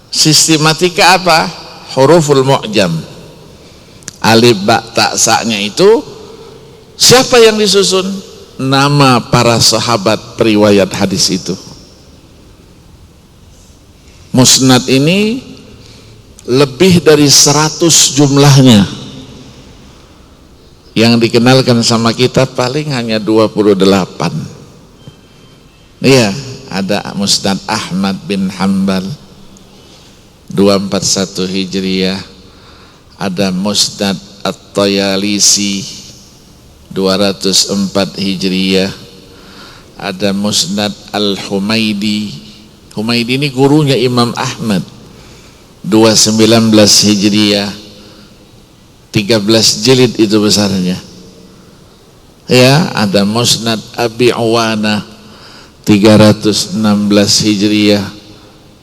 sistematika apa? Huruful mu'jam. Alif, ba, ta, sa-nya itu siapa yang disusun? Nama para sahabat periwayat hadis itu. Musnad ini lebih dari 100 jumlahnya. yang dikenalkan sama kita paling hanya 28. Iya, ada Musnad Ahmad bin Hanbal 241 Hijriah, ada Musnad At-Tayalisi 204 Hijriah, ada Musnad Al-Humaidi. Humaidi ini gurunya Imam Ahmad, 219 Hijriah, 13 jilid itu besarnya. Ya, ada Musnad Abi Awana 316 Hijriah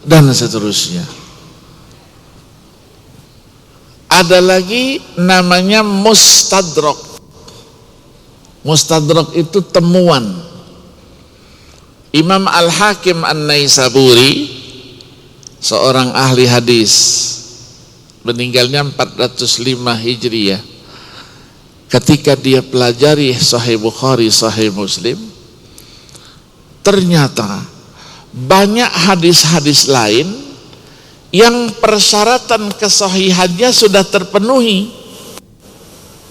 dan seterusnya. Ada lagi namanya Mustadrak. Mustadrak itu temuan. Imam Al-Hakim An-Naisaburi, seorang ahli hadis, meninggalnya 405 Hijriah. Ketika dia pelajari Sahih Bukhari, Sahih Muslim, ternyata banyak hadis-hadis lain yang persyaratan kesahihannya sudah terpenuhi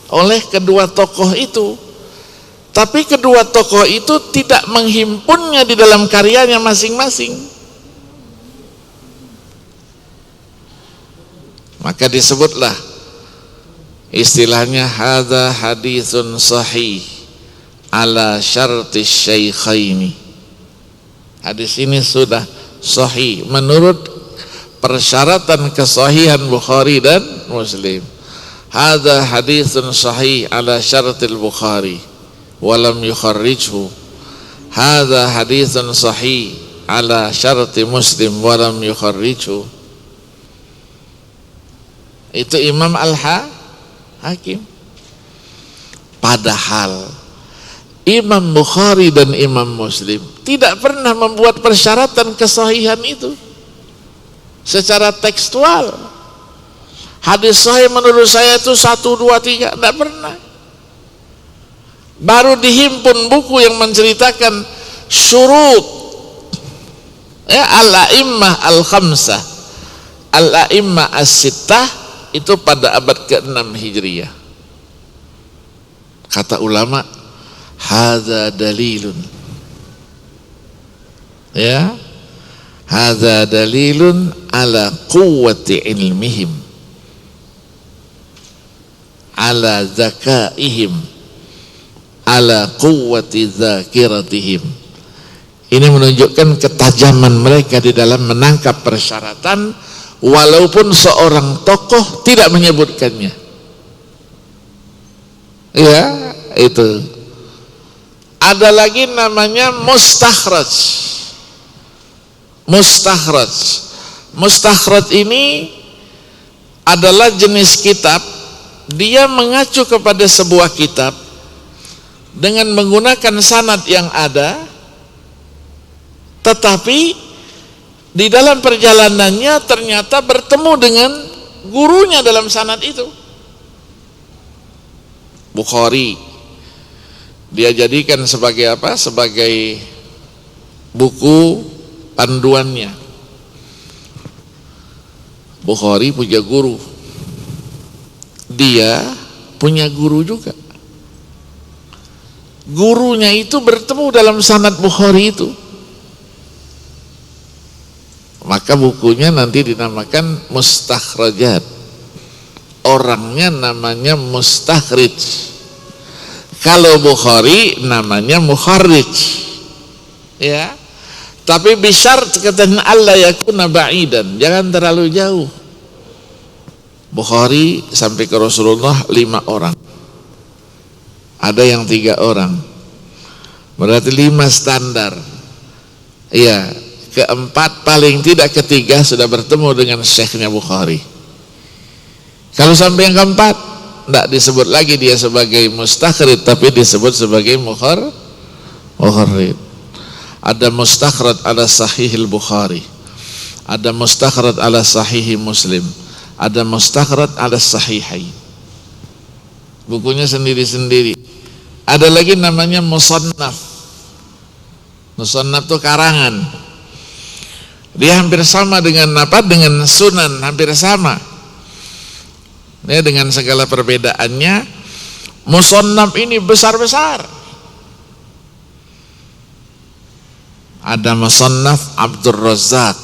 oleh kedua tokoh itu, tapi kedua tokoh itu tidak menghimpunnya di dalam karyanya masing-masing. Maka disebutlah istilahnya hadza haditsun sahih ala syartis syaikhaini. Hadis ini sudah sahih menurut persyaratan kesahihan Bukhari dan Muslim. Hadza haditsun sahih ala syartil Bukhari walam yukharrijhu. Hadza haditsun sahih ala syarti Muslim walam yukharrijhu. Itu Imam Al-Hakim. Padahal Imam Bukhari dan Imam Muslim tidak pernah membuat persyaratan kesahihan itu secara tekstual. Hadis sahih menurut saya itu 1, 2, 3, tidak pernah. Baru dihimpun buku yang menceritakan syurut ya, al-a'immah al-khamsah, al-a'immah as-sittah, itu pada abad ke-6 Hijriah. Kata ulama, hadza dalilun, ya, hadza dalilun ala quwwati ilmihim, ala zakaihim, ala quwwati zakiratihim. Ini menunjukkan ketajaman mereka di dalam menangkap persyaratan, walaupun seorang tokoh tidak menyebutkannya. Ya, itu. Ada lagi namanya mustakhraj. Mustakhraj. Mustakhraj ini adalah jenis kitab, dia mengacu kepada sebuah kitab dengan menggunakan sanad yang ada, tetapi di dalam perjalanannya ternyata bertemu dengan gurunya dalam sanad itu. Bukhari dia jadikan sebagai apa? Sebagai buku panduannya. Bukhari punya guru, dia punya guru juga. Gurunya itu bertemu dalam sanad Bukhari itu. Maka bukunya nanti dinamakan Mustakhrajat. Orangnya namanya Mustakhrij. Kalau Bukhari namanya Mukharrij. Ya. Tapi bisyarat katanya Allah yakuna ba'idan, jangan terlalu jauh. Bukhari sampai ke Rasulullah 5 orang. Ada yang 3 orang. Berarti 5 standar. Iya. Keempat, paling tidak ketiga sudah bertemu dengan syekhnya Bukhari. Kalau sampai yang keempat, tidak disebut lagi dia sebagai mustakhrij, tapi disebut sebagai mukharrid. Ada mustakhraj ala sahihil Bukhari, ada mustakhraj ala sahihi Muslim, ada mustakhraj ala sahihai. Bukunya sendiri-sendiri. Ada lagi namanya musannaf. Musannaf itu karangan. Dia hampir sama dengan apa? Dengan sunan, hampir sama. Ya, dengan segala perbedaannya. Musannaf ini besar-besar. Ada Musannaf Abdul Razak,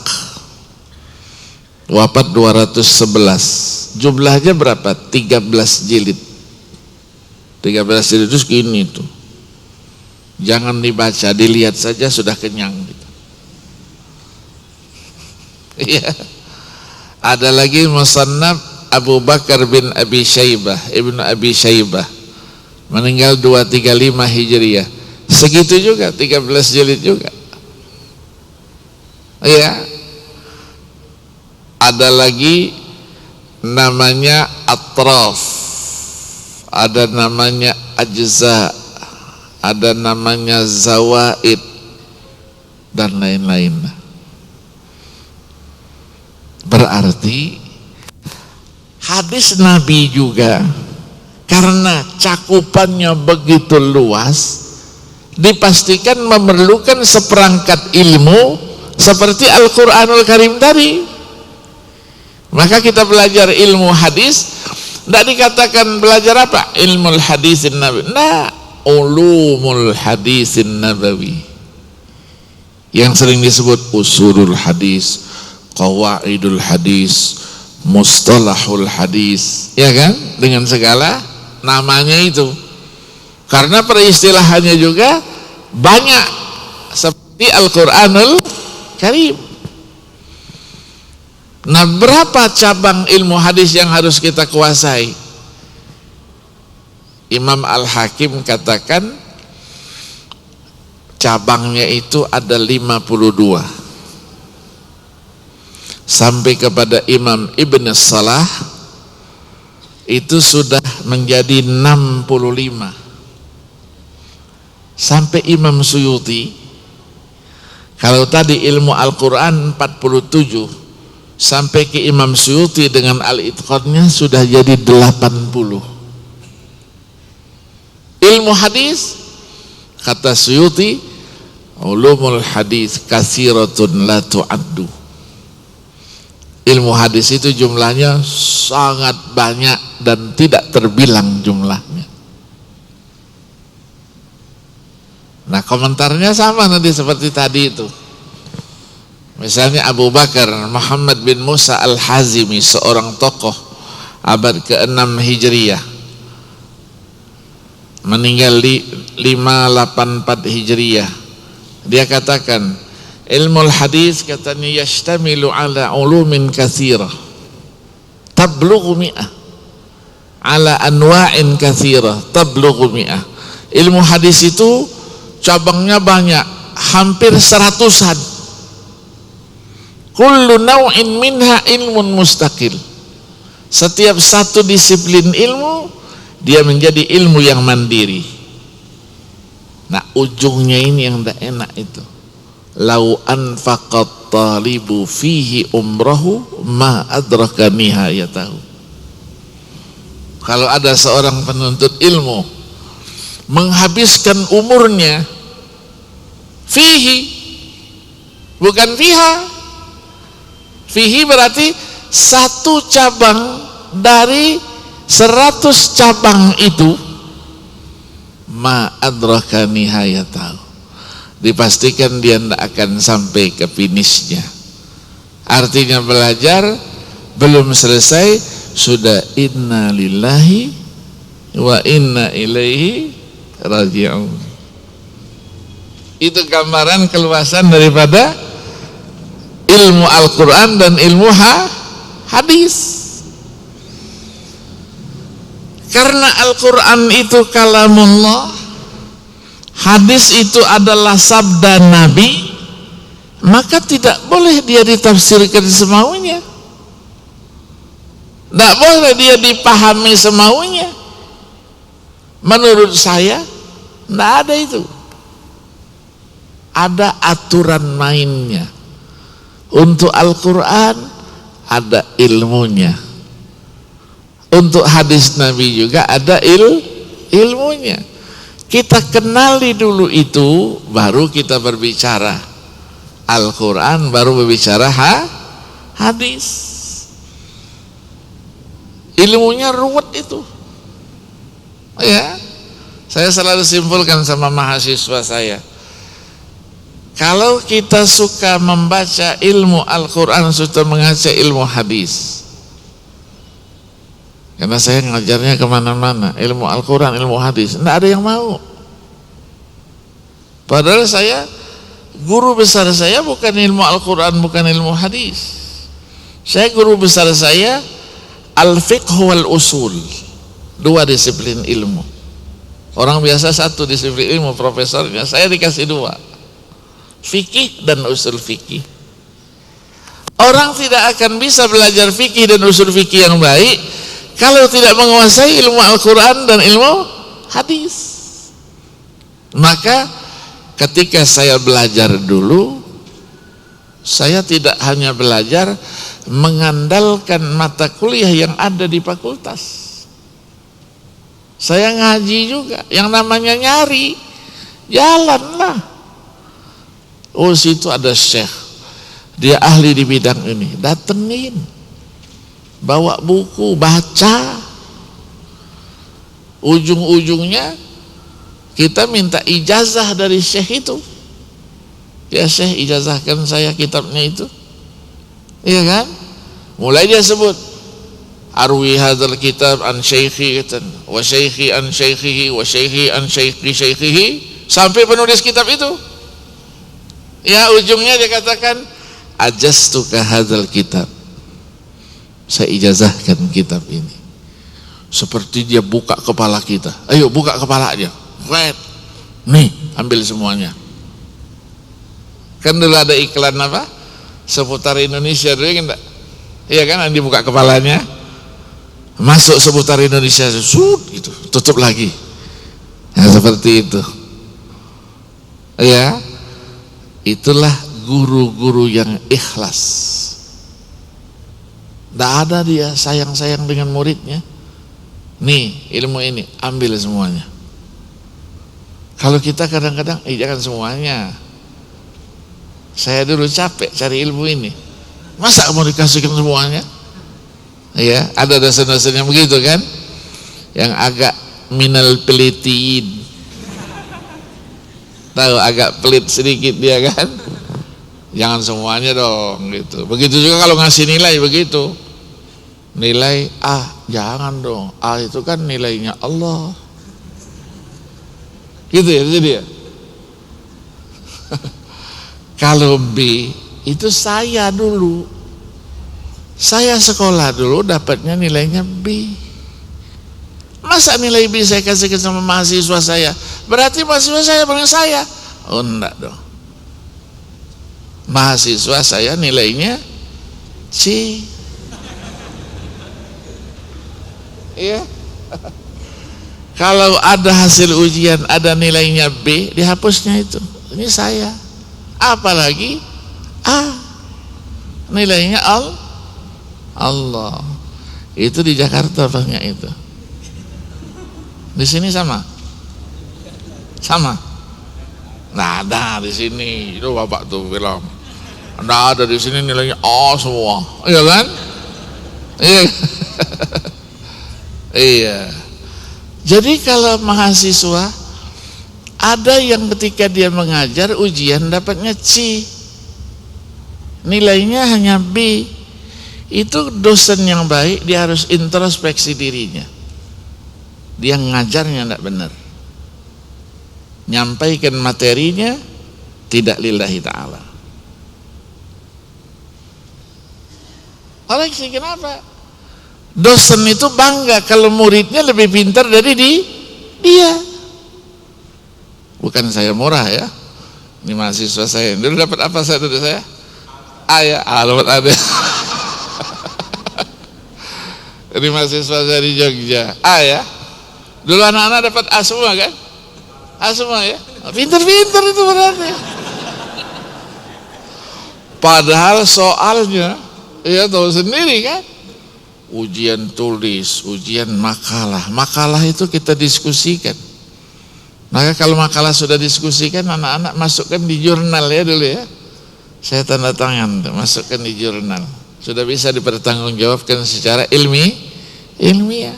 wafat 211. Jumlahnya berapa? 13 jilid. 13 jilid itu segini tuh. Jangan dibaca, dilihat saja sudah kenyang gitu. Iya. Ada lagi Musannaf Abu Bakar bin Abi Syaibah, Ibnu Abi Syaibah, meninggal 235 Hijriah. Segitu juga, 13 jilid juga. Iya. Ada lagi namanya Atraf, ada namanya Ajza, ada namanya Zawaid, dan lain-lain. Berarti hadis Nabi juga karena cakupannya begitu luas, dipastikan memerlukan seperangkat ilmu seperti Al-Quranul Karim tadi. Maka kita belajar ilmu hadis, tidak dikatakan belajar apa? Ilmu hadisin Nabi. Nah, ulumul hadisin nabawi, yang sering disebut usulul hadis, qawaidul hadis, mustalahul hadis, ya kan? Dengan segala namanya itu. Karena peristilahannya juga banyak seperti Al-Quranul Karim. Nah, berapa cabang ilmu hadis yang harus kita kuasai? Imam Al-Hakim katakan cabangnya itu ada 52. Sampai kepada Imam Ibn Salah itu sudah menjadi 65. Sampai Imam Suyuti, kalau tadi ilmu Al-Quran 47, sampai ke Imam Suyuti dengan Al-Itqannya sudah jadi 80. Ilmu hadis, kata Suyuti, ulumul hadis katsiratun la tu'addu. Ilmu hadis itu jumlahnya sangat banyak dan tidak terbilang jumlahnya. Nah, komentarnya sama nanti seperti tadi itu. Misalnya Abu Bakar Muhammad bin Musa Al-Hazimi, seorang tokoh abad ke-6 Hijriah, meninggal di 584 Hijriah. Dia katakan, ilmu hadis katanya yashtamilu ala ulumin katsirah tablughu mi'ah, ala anwa'in katsirah tablughu mi'ah. Ilmu hadis itu cabangnya banyak, hampir 100-an. Kullu naw'in minha ilmun mustaqil. Setiap satu disiplin ilmu dia menjadi ilmu yang mandiri. Nah, ujungnya ini yang tidak enak itu. Lau anfaqat talibu fihi umrahu ma adraka nihayatahu. Kalau ada seorang penuntut ilmu menghabiskan umurnya fihi, bukan fiha. Fihi berarti satu cabang dari 100 cabang itu, ma adraka nihayatahu, dipastikan dia tidak akan sampai ke finishnya. Artinya belajar belum selesai sudah inna lillahi wa inna ilaihi raji'un. Itu gambaran keluasan daripada ilmu Al-Quran dan ilmu hadis. Karena Al-Quran itu kalamullah, hadis itu adalah sabda Nabi, maka tidak boleh dia ditafsirkan semaunya, tidak boleh dia dipahami semaunya. Menurut saya tidak ada itu. Ada aturan mainnya. Untuk Al-Quran ada ilmunya, untuk hadis Nabi juga ada ilmunya. Kita kenali dulu itu, baru kita berbicara Al-Quran, baru berbicara hadis. Ilmunya ruwet itu. Ya, saya selalu simpulkan sama mahasiswa saya, kalau kita suka membaca ilmu Al-Quran, suka membaca ilmu hadis, karena saya ngajarnya kemana-mana, ilmu Al-Quran, ilmu hadis, tidak ada yang mau. Padahal saya, guru besar saya bukan ilmu Al-Quran, bukan ilmu hadis. Saya guru besar saya al-fiqh wal usul, 2 disiplin ilmu. Orang biasa 1 disiplin ilmu, profesornya, saya dikasih 2, fikih dan usul fikih. Orang tidak akan bisa belajar fikih dan usul fikih yang baik kalau tidak menguasai ilmu Al-Quran dan ilmu hadis. Maka ketika saya belajar dulu, saya tidak hanya belajar mengandalkan mata kuliah yang ada di fakultas. Saya ngaji juga, yang namanya nyari, jalanlah. Oh, situ ada syekh, dia ahli di bidang ini, datengin, bawa buku, baca. Ujung-ujungnya kita minta ijazah dari syekh itu. Ya syekh, ijazahkan saya kitabnya itu. Iya kan? Mulai dia sebut, arwi hadzal kitab an syekhi wa syekhi an syekhihi wa syekhi an syekhi syekhihi, sampai penulis kitab itu. Ya, ujungnya dia katakan, ajastuka hadzal kitab, saya ijazahkan kitab ini. Seperti dia buka kepala kita. Ayo buka kepalanya. Red, nih ambil semuanya. Kan dulu ada iklan apa? Seputar Indonesia dulu kan? Iya kan, yang dibuka kepalanya, masuk seputar Indonesia, gitu, tutup lagi. Ya, seperti itu. Ya, itulah guru-guru yang ikhlas. Tidak ada dia sayang-sayang dengan muridnya. Nih ilmu ini, ambil semuanya. Kalau kita kadang-kadang, jangan semuanya. Saya dulu capek cari ilmu ini. Masa mau dikasihkan semuanya? Ya, ada dosen-dosen yang begitu kan? Yang agak minal pelitiin. Tahu, agak pelit sedikit dia kan? Jangan semuanya dong gitu. Begitu juga kalau ngasih nilai begitu. Nilai A, jangan dong. A itu kan nilainya Allah. Gitu ya, jadi ya. Kalau B itu saya dulu. Saya sekolah dulu dapatnya nilainya B. Masa nilai B saya kasih sama mahasiswa saya? Berarti mahasiswa saya bukan saya. Oh enggak dong. Mahasiswa saya nilainya C. Iya. Kalau ada hasil ujian ada nilainya B, dihapusnya itu. Ini saya. Apalagi A, nilainya Allah. Itu di Jakarta banyak itu. Di sini sama? Sama? Nah, ada di sini. Itu bapak tuh bilang. Nah, ada di sini nilainya A semua. Iya kan? Iya. Iya. Jadi kalau mahasiswa ada yang ketika dia mengajar ujian dapatnya C, nilainya hanya B, itu dosen yang baik dia harus introspeksi dirinya. Dia ngajarnya tidak benar, nyampaikan materinya tidak lillahi ta'ala. Koreksi, kenapa? Dosen itu bangga kalau muridnya lebih pintar dari dia. Bukan saya murah ya. Ini mahasiswa saya. Dulu dapat apa saya dulu saya? A ya, dapat ada. Ini mahasiswa saya di Jogja. A ya. Dulu anak-anak dapat A semua kan? A semua ya. Pintar-pintar itu berarti. Padahal soalnya, ya tahu sendiri kan? Ujian tulis, ujian makalah. Makalah itu kita diskusikan. Maka kalau makalah sudah diskusikan, anak-anak masukkan di jurnal ya dulu ya. Saya tanda tangan, masukkan di jurnal. Sudah bisa dipertanggungjawabkan secara ilmiah.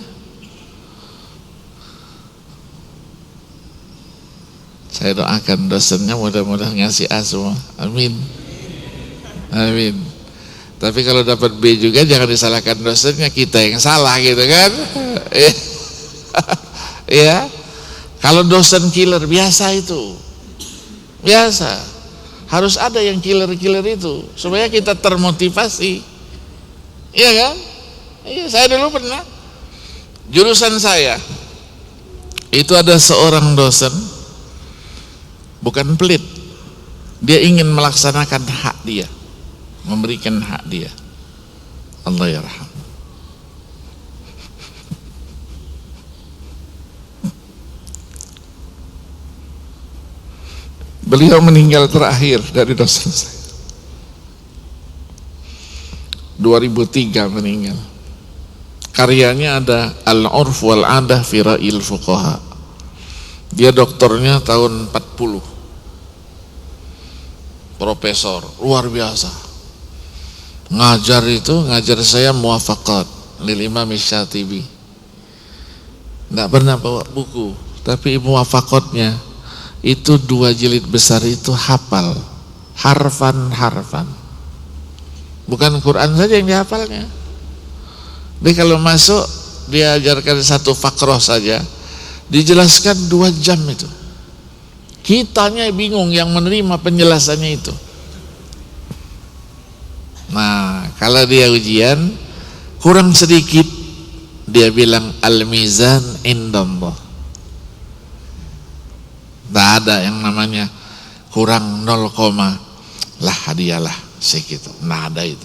Saya doakan dosennya mudah-mudahan ngasih A semua. Amin. Amin. Tapi kalau dapat B juga jangan disalahkan dosennya, kita yang salah gitu kan. Ya. Kalau dosen killer biasa itu. Biasa. Harus ada yang killer-killer itu supaya kita termotivasi. Iya kan? Iya, saya dulu pernah. Jurusan saya itu ada seorang dosen bukan pelit. Dia ingin melaksanakan hak dia, memberikan hak dia. Allah yarham. Beliau meninggal terakhir dari dosen saya. 2003 meninggal. Karyanya ada Al-Urf wal Adah fi Ra'il Fuqaha. Dia doktornya tahun 40. Profesor, luar biasa. Ngajar saya muwafaqat lil Imam Syatibi. Enggak pernah bawa buku, tapi muwafaqatnya itu 2 jilid besar itu hafal harfan. Bukan Quran saja yang dihafalnya. Dia kalau masuk dia ajarkan satu fakroh saja, dijelaskan 2 jam itu. Kitanya bingung yang menerima penjelasannya itu. Nah, kalau dia ujian kurang sedikit, dia bilang al-mizan indallah. Tak ada yang namanya kurang 0, lah hadiahlah segitu. Nah ada itu.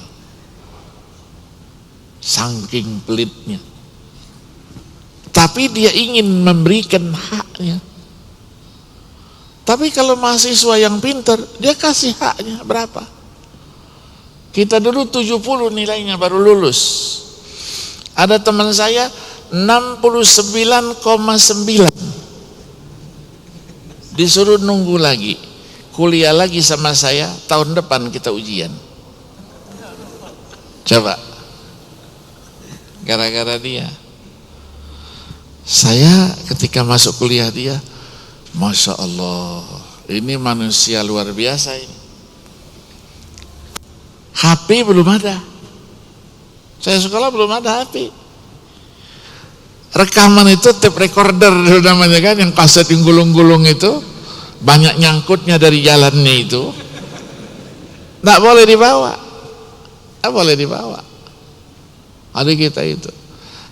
Saking pelitnya. Tapi dia ingin memberikan haknya. Tapi kalau mahasiswa yang pintar, dia kasih haknya berapa? Kita dulu 70 nilainya baru lulus. Ada teman saya 69,9. Disuruh nunggu lagi, kuliah lagi sama saya, tahun depan kita ujian. Coba, gara-gara dia. Saya ketika masuk kuliah dia, Masya Allah, ini manusia luar biasa ini. HP belum ada. Saya sekolah belum ada HP. Rekaman itu tape recorder namanya kan, yang kaset yang gulung-gulung itu, banyak nyangkutnya dari jalannya itu, nggak boleh dibawa, adik kita itu.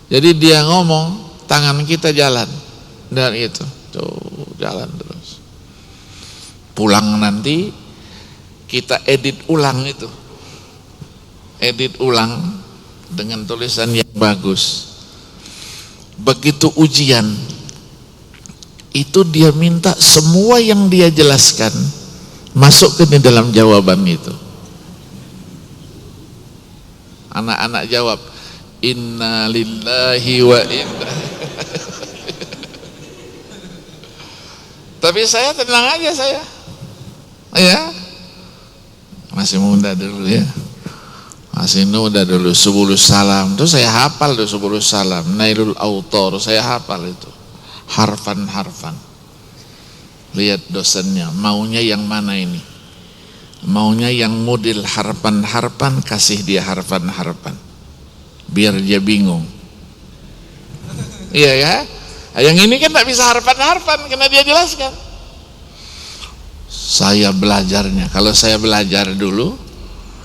Jadi dia ngomong, tangan kita jalan, dan itu tuh jalan terus. Pulang nanti kita edit ulang itu, dengan tulisan yang bagus. Begitu ujian itu dia minta semua yang dia jelaskan masuk ke dalam jawaban itu. Anak-anak jawab, inna lillahi wa inna. Tapi saya tenang aja, saya ya masih muda dulu ya. Masih muda dulu, Subulus Salam itu saya hafal tuh, Subulus Salam, Nailul Autor saya hafal itu, harfan. Lihat dosennya, maunya yang mana ini? Maunya yang model harfan, kasih dia harfan, biar dia bingung. Iya ya, yang ini kan tak bisa harfan, karena dia jelaskan. Saya belajarnya, kalau saya belajar dulu,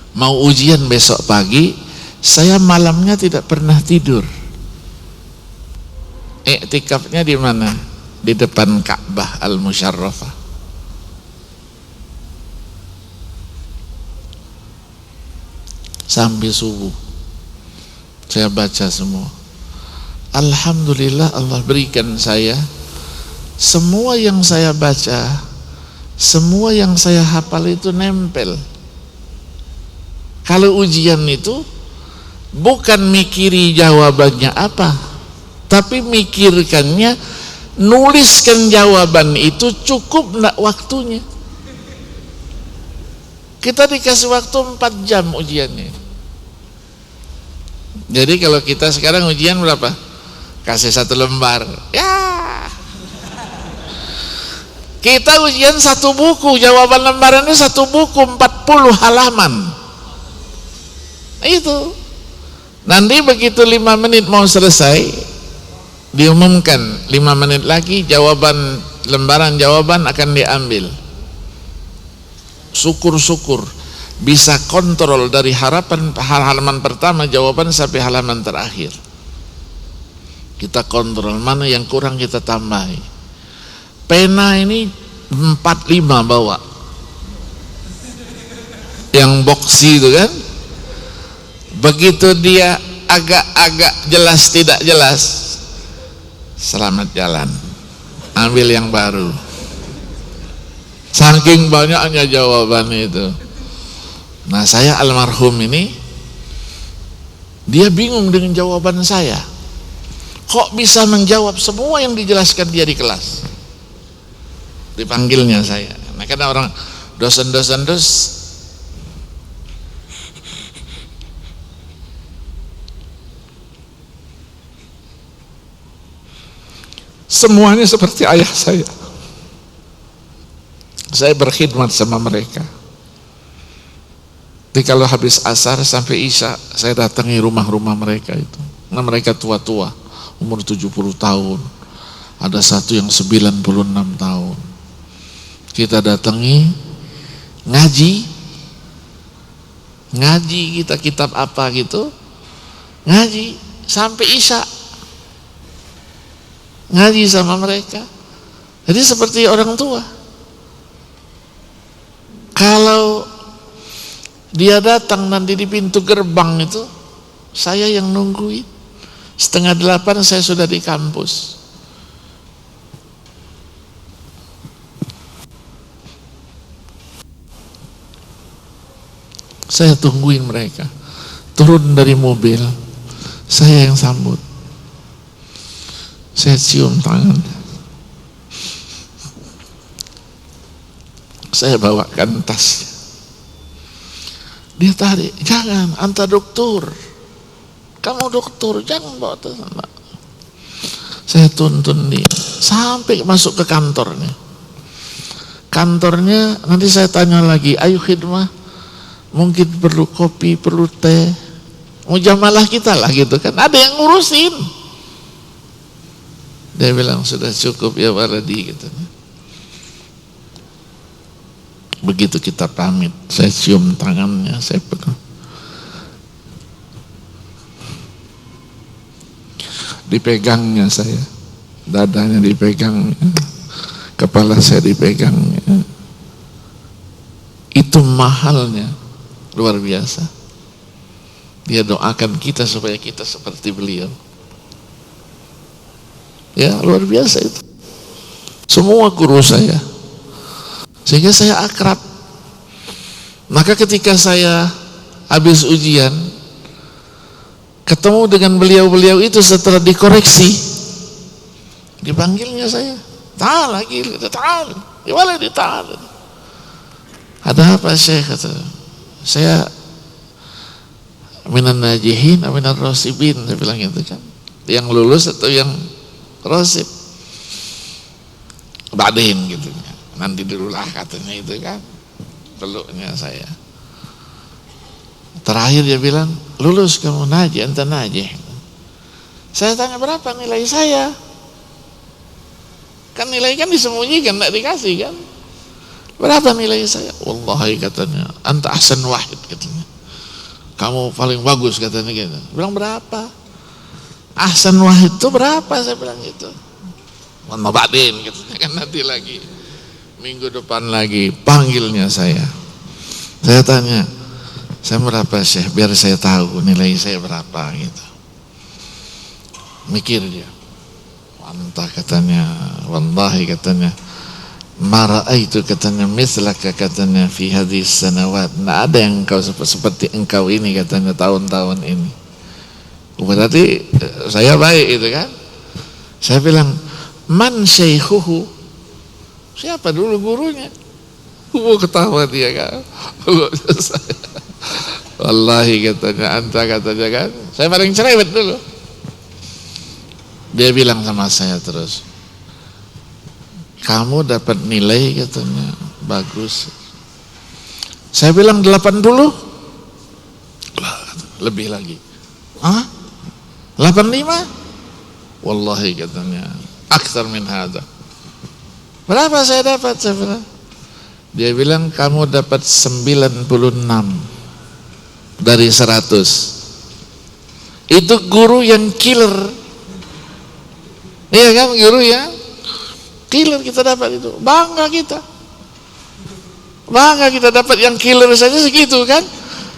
mau ujian besok pagi, saya malamnya tidak pernah tidur. Iktikafnya di mana? Di depan Ka'bah Al-Musyarrafah. Sampai subuh saya baca semua. Alhamdulillah Allah berikan saya semua yang saya baca, semua yang saya hafal itu nempel. Kalau ujian itu bukan mikiri jawabannya apa, tapi mikirkannya, nuliskan jawaban itu cukup enggak waktunya. Kita dikasih waktu 4 jam ujiannya. Jadi kalau kita sekarang ujian berapa? Kasih 1 lembar, ya Kita ujian satu buku, jawaban lembarannya satu buku 40 halaman. Itu. Nanti begitu 5 menit mau selesai, diumumkan 5 menit lagi lembaran jawaban akan diambil. Syukur-syukur bisa kontrol dari halaman pertama jawaban sampai halaman terakhir. Kita kontrol mana yang kurang kita tambahi. Pena ini 45 bawa, yang boxy itu kan. Begitu dia agak-agak jelas tidak jelas, selamat jalan, ambil yang baru. Saking banyaknya jawaban itu. Nah, saya almarhum ini, dia bingung dengan jawaban saya. Kok bisa menjawab semua yang dijelaskan dia di kelas? Dipanggilnya saya. Nah, karena orang dosen-dosen semuanya seperti ayah saya. Saya berkhidmat sama mereka. Jadi kalau habis asar sampai isya, saya datangi rumah-rumah mereka itu. Nah, mereka tua-tua, umur 70 tahun. Ada satu yang 96 tahun. Kita datangi, ngaji kita kitab apa gitu, ngaji sampai isya, ngaji sama mereka. Jadi seperti orang tua. Kalau dia datang nanti di pintu gerbang itu, saya yang nungguin. 7:30 saya sudah di kampus. Saya tungguin mereka. Turun dari mobil, saya yang sambut. Saya cium tangan. Saya bawakan tasnya. Dia tarik, jangan, anta dokter. Kamu dokter, jangan bawa tas. Saya tuntun dia sampai masuk ke kantornya. Kantornya nanti saya tanya lagi, ayo khidmah. Mungkin perlu kopi, perlu teh, mujamalah kita lah gitu kan, ada yang ngurusin. Dia bilang sudah cukup ya Waradi gitu. Begitu kita pamit, saya cium tangannya, saya pegang. Dipegangnya saya, dadanya dipegangnya, kepala saya dipegangnya. Itu mahalnya. Luar biasa. Dia doakan kita supaya kita seperti beliau. Ya, luar biasa itu. Semua guru saya. Sehingga saya akrab. Maka ketika saya habis ujian, ketemu dengan beliau-beliau itu setelah dikoreksi, dipanggilnya saya. Ta'al lagi, ta'al. Gimana dia ta'al? Ada apa Syekh? Kata, saya minan najihin, minan rosibin, saya bilang gitu kan. Yang lulus atau yang rosib? Ba'din gitu. Nanti dululah katanya itu kan. Peluknya saya. Terakhir dia bilang, lulus kamu najih, anta najih. Saya tanya berapa nilai saya? Kan nilai kan disembunyikan, tidak dikasih kan? Berapa nilai saya? Wallahi katanya, anta ahsan wahid katanya. Kamu paling bagus katanya gitu. Bilang berapa? Ahsan wahid itu berapa? Saya bilang gitu. Mana ba'din gitu kan, nanti lagi. Minggu depan lagi panggilnya saya. Saya tanya, saya berapa Syekh? Biar saya tahu nilai saya berapa gitu. Mikir dia. Anta katanya, wallahi katanya, mara itu katanya mislaka katanya fi hadis sanawat. Nah, ada yang engkau seperti engkau ini katanya tahun-tahun ini. Berarti saya baik itu kan. Saya bilang, man syekhuhu? Siapa dulu gurunya? Ketawa dia kan. Wallahi katanya, anta katanya kan. Saya paling cerewet dulu. Dia bilang sama saya terus, kamu dapat nilai katanya bagus. Saya bilang 80, lebih lagi. 85? Wallahi katanya, akthar min hadza. Berapa saya dapat? Saya bilang. Dia bilang kamu dapat 96 dari 100. Itu guru yang killer. Iya kan, guru yang killer kita dapat itu. Bangga kita. Bangga kita dapat yang killer saja segitu kan.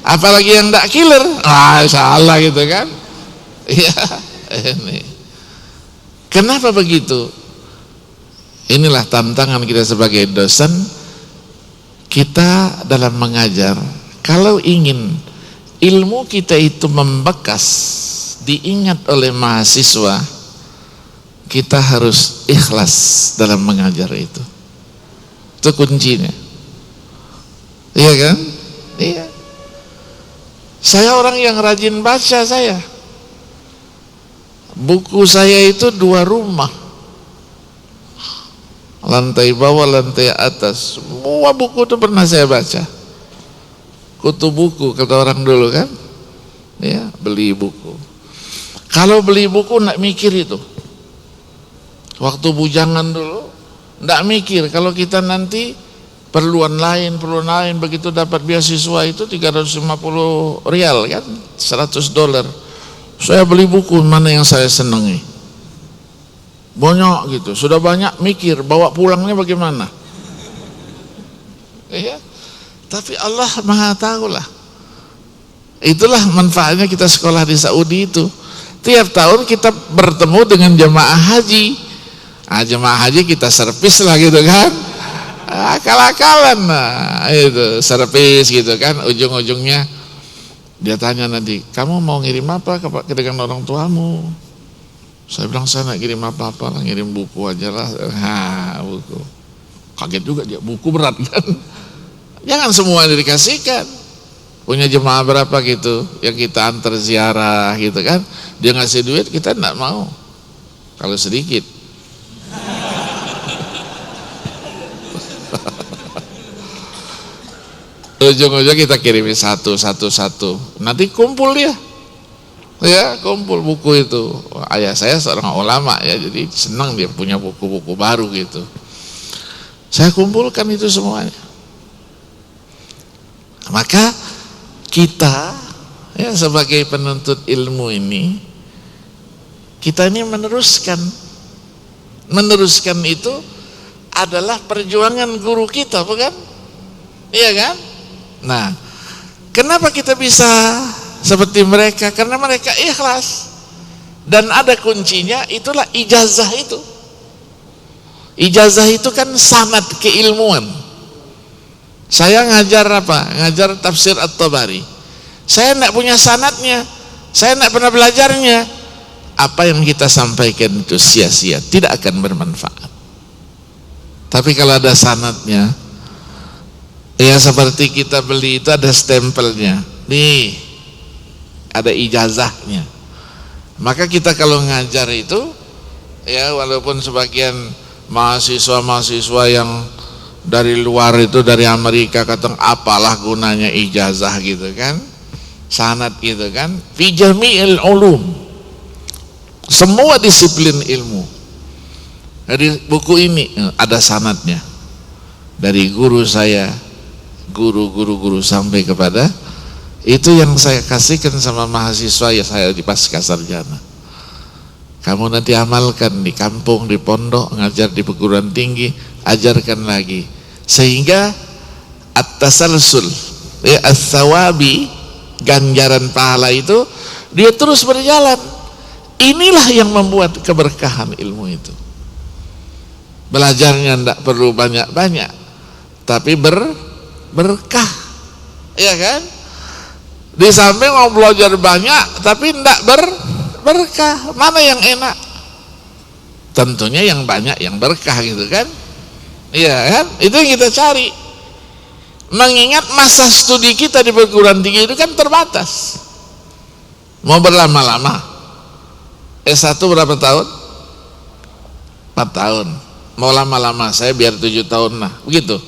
Apalagi yang tidak killer. Salah gitu kan. Iya, ini. Kenapa begitu? Inilah tantangan kita sebagai dosen. Kita dalam mengajar, kalau ingin ilmu kita itu membekas, diingat oleh mahasiswa, kita harus ikhlas dalam mengajar itu. Itu kuncinya. Iya kan? Iya. Saya orang yang rajin baca saya. Buku saya itu 2 rumah. Lantai bawah, lantai atas. Semua buku itu pernah saya baca. Kutu buku kata orang dulu kan. Ya, beli buku. Kalau beli buku enggak mikir itu. Waktu bujangan dulu enggak mikir kalau kita nanti perluan lain begitu dapat beasiswa itu 350 rial kan, $100. Saya beli buku mana yang saya senangi. Banyak gitu, sudah banyak mikir bawa pulangnya bagaimana. Ya, tapi Allah Maha tahu lah. Itulah manfaatnya kita sekolah di Saudi itu. Tiap tahun kita bertemu dengan jemaah haji. Jemaah haji kita servis lah gitu kan. Akal-akalan itu servis gitu kan, ujung-ujungnya dia tanya nanti, kamu mau ngirim apa ke dengan orang tuamu? Saya bilang saya nak ngirim apa-apa, ngirim buku aja lah. Buku. Kaget juga dia, buku berat kan. Jangan semua dikasihkan. Punya jemaah berapa gitu yang kita antar ziarah gitu kan, dia ngasih duit kita enggak mau kalau sedikit. Ujung-ujung kita kirimi satu. Nanti kumpul dia. Ya, kumpul buku itu. Ayah saya seorang ulama ya, jadi senang dia punya buku-buku baru gitu. Saya kumpulkan itu semuanya. Maka kita ya sebagai penuntut ilmu ini, kita ini meneruskan itu adalah perjuangan guru kita, bukan? Iya kan? Nah, kenapa kita bisa seperti mereka? Karena mereka ikhlas. Dan ada kuncinya, itulah ijazah itu. Ijazah itu kan sanad keilmuan. Saya ngajar apa? Ngajar tafsir At-Tabari. Saya enggak punya sanadnya. Saya enggak pernah belajarnya. Apa yang kita sampaikan itu sia-sia, tidak akan bermanfaat. Tapi kalau ada sanadnya, ya seperti kita beli itu ada stempelnya. Nih, ada ijazahnya. Maka kita kalau ngajar itu, ya walaupun sebagian mahasiswa yang dari luar itu, dari Amerika kata apalah gunanya ijazah gitu kan, sanad gitu kan, fi jami'il ulum, semua disiplin ilmu. Dari buku ini ada sanadnya dari guru saya, guru sampai kepada itu yang saya kasihkan sama mahasiswa ya saya di pasca sarjana. Kamu nanti amalkan di kampung, di pondok, ngajar di perguruan tinggi, ajarkan lagi sehingga at-tasalsul ya as-sawabi, ganjaran pahala itu dia terus berjalan. Inilah yang membuat keberkahan ilmu itu. Belajarnya tidak perlu banyak-banyak, tapi berkah, ya kan? Di samping mau belajar banyak tapi tidak berkah, mana yang enak? Tentunya yang banyak yang berkah gitu kan? Iya kan? Itu yang kita cari. Mengingat masa studi kita di perguruan tinggi itu kan terbatas. Mau berlama-lama S1 berapa tahun? 4 tahun. mau lama-lama saya biar 7 tahun lah, begitu.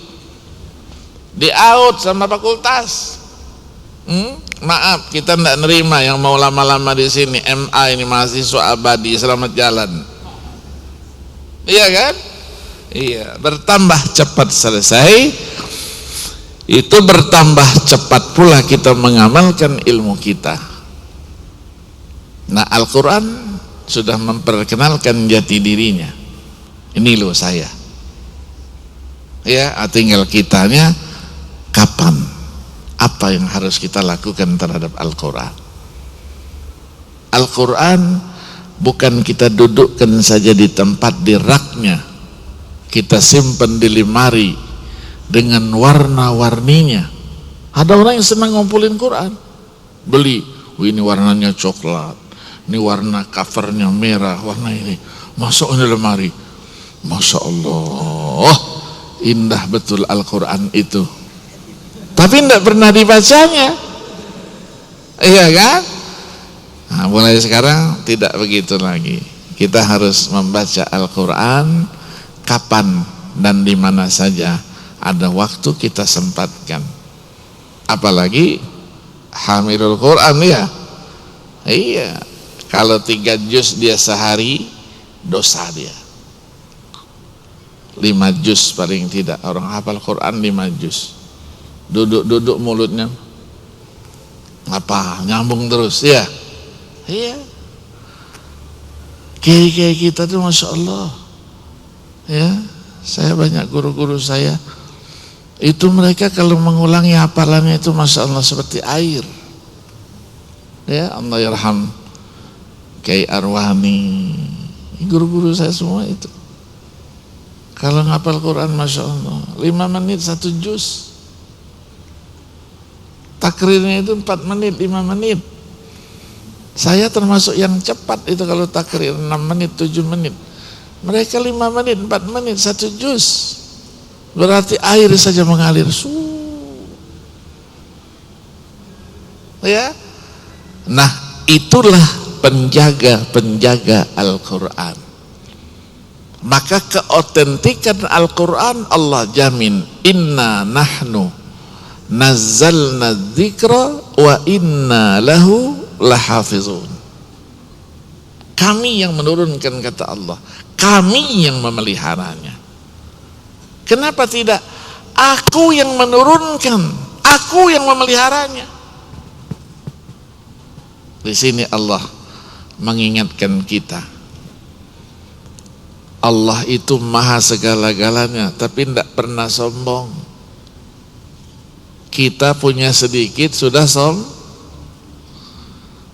Di out sama fakultas. Maaf, kita tidak nerima yang mau lama-lama di sini. MA ini mahasiswa abadi, selamat jalan. Iya kan? Iya, bertambah cepat selesai, itu bertambah cepat pula kita mengamalkan ilmu kita. Nah, Al-Quran sudah memperkenalkan jati dirinya. Ini loh saya. Ya, tinggal kitanya kapan, apa yang harus kita lakukan terhadap Al-Quran. Al-Quran bukan kita dudukkan saja di tempat, di raknya, kita simpan di lemari dengan warna-warninya. Ada orang yang senang ngumpulin Quran, beli, ini warnanya coklat, ini warna covernya merah, warna ini, masuk di lemari. Masya Allah, indah betul Al-Quran itu, tapi tidak pernah dibacanya. Iya kan? Nah, mulai sekarang tidak begitu lagi. Kita harus membaca Al-Quran kapan dan di mana saja ada waktu kita sempatkan. Apalagi hamilul Quran ya. Iya, kalau 3 juz dia sehari, dosa dia. 5 juz paling tidak. Orang hafal Quran 5 juz, duduk-duduk mulutnya apa, nyambung terus ya. Iya, kiai-kiai kita tuh Masya Allah ya. Saya banyak guru-guru saya itu, mereka kalau mengulangi hafalannya itu Masya Allah seperti air ya. Allah yarham Kiai Arwani, guru-guru saya semua itu kalau ngapal Quran Masya Allah 5 menit 1 juz, takrirnya itu 4 menit 5 menit. Saya termasuk yang cepat itu kalau takrir 6 menit 7 menit. Mereka 5 menit 4 menit 1 juz, berarti air saja mengalir ya. Nah, itulah penjaga Al-Quran. Maka keotentikan Al-Quran Allah jamin, inna nahnu nazzalna dzikra wa inna lahu lahafizun. Kami yang menurunkan, kata Allah, kami yang memeliharanya. Kenapa tidak aku yang menurunkan, aku yang memeliharanya? Di sini Allah mengingatkan kita, Allah itu maha segala-galanya tapi tidak pernah sombong. Kita punya sedikit sudah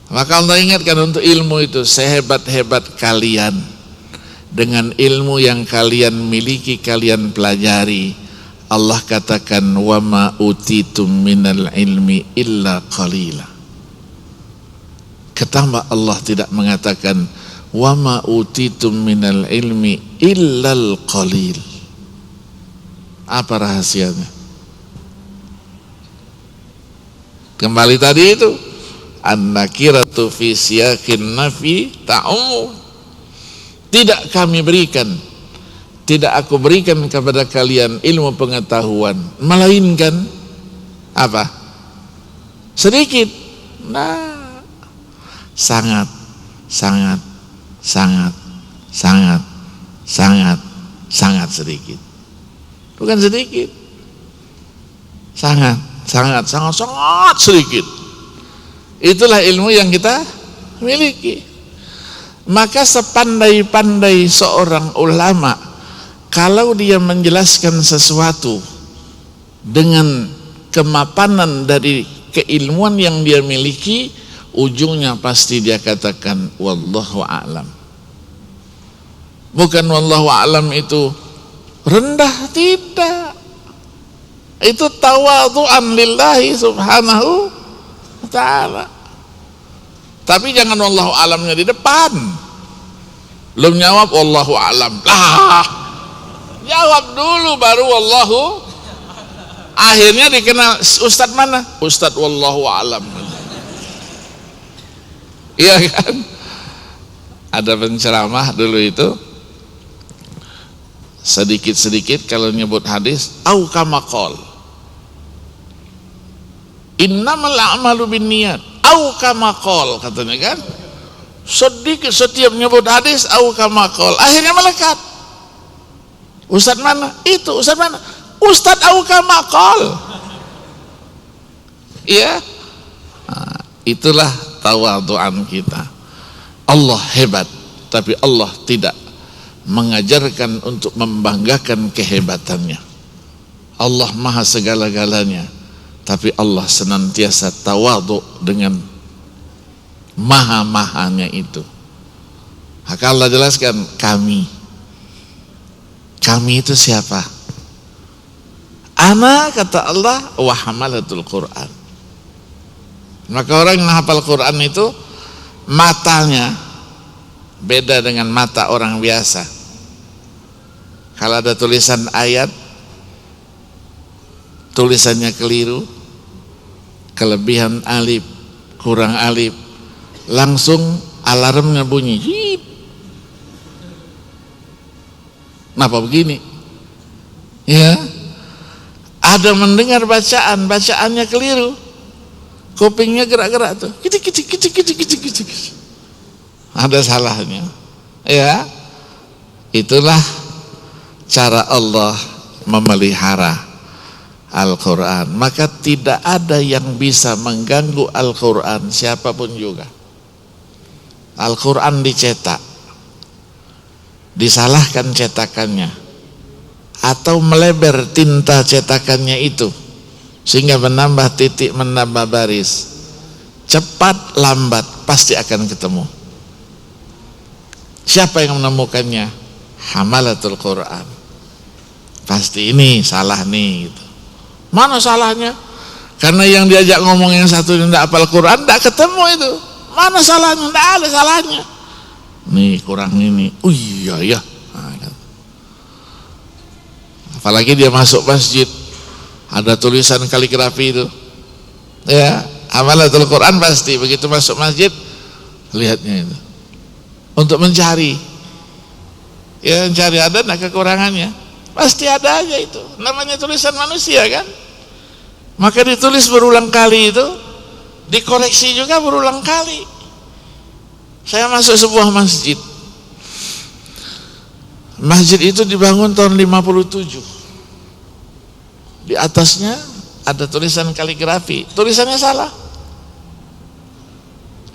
maka Allah ingatkan untuk ilmu itu, sehebat-hebat kalian, dengan ilmu yang kalian miliki kalian pelajari. Allah katakan wa ma utitum minal ilmi illa qalila. Ketambah Allah tidak mengatakan wa ma utitum minal ilmi illal qalil. Apa rahasianya? Kembali tadi itu, an-nakiratu fi siyaqin nafi ta'um. Tidak kami berikan, tidak aku berikan kepada kalian ilmu pengetahuan melainkan apa? Sedikit. Nah, sangat sedikit. Bukan sedikit, sangat sedikit. Itulah ilmu yang kita miliki. Maka sepandai-pandai seorang ulama, kalau dia menjelaskan sesuatu dengan kemapanan dari keilmuan yang dia miliki, ujungnya pasti dia katakan wallahu a'lam. Bukan wallahu a'lam itu rendah, tidak. Itu tawadhu'an lillahi subhanahu wa ta'ala. Tapi jangan wallahu a'lamnya di depan. Belum jawab wallahu a'lam. Lah, jawab dulu baru wallahu. Akhirnya dikenal ustadz mana? Ustadz wallahu a'lam. Iya kan? Ada penceramah dulu itu sedikit-sedikit kalau nyebut hadis au kama qol, innamal a'malu binniyat au kama qol, katanya kan. Sedikit setiap nyebut hadis au kama qol, akhirnya melekat. Ustadz mana? Itu Ustadz mana? Ustadz au kama qol. Iya. Nah, itulah tawadhu'an kita. Allah hebat, tapi Allah tidak mengajarkan untuk membanggakan kehebatannya. Allah maha segala-galanya, tapi Allah senantiasa tawadhu dengan maha-mahanya itu. Maka Allah jelaskan, kami itu siapa? Ana, kata Allah, wa hamalatul Quran. Maka orang yang hafal Quran itu matanya beda dengan mata orang biasa. Kalau ada tulisan ayat, tulisannya keliru, kelebihan alif, kurang alif, langsung alarmnya bunyi. Jip. Kenapa begini? Ya, ada mendengar bacaannya keliru, kupingnya gerak-gerak tuh, kitik. Ada salahnya. Ya, itulah cara Allah memelihara Al-Quran. Maka tidak ada yang bisa mengganggu Al-Quran, siapapun juga. Al-Quran dicetak, disalahkan cetakannya, atau melebar tinta cetakannya itu sehingga menambah titik, menambah baris, cepat lambat pasti akan ketemu. Siapa yang menemukannya? Hamalatul Quran. Pasti ini salah nih gitu. Mana salahnya? Karena yang diajak ngomong yang satu yang tidak hafal Quran tidak ketemu itu. Mana salahnya? Tidak ada salahnya. Nih kurang ini. Oh iya ya. Nah, kan. Apalagi dia masuk masjid, ada tulisan kaligrafi itu. Ya, hamalatul Quran pasti begitu masuk masjid lihatnya itu. Untuk mencari, ya mencari ada nak kekurangannya, pasti ada aja itu. Namanya tulisan manusia kan. Maka ditulis berulang kali itu, dikoreksi juga berulang kali. Saya masuk sebuah masjid. Masjid itu dibangun tahun 57. Di atasnya ada tulisan kaligrafi, tulisannya salah.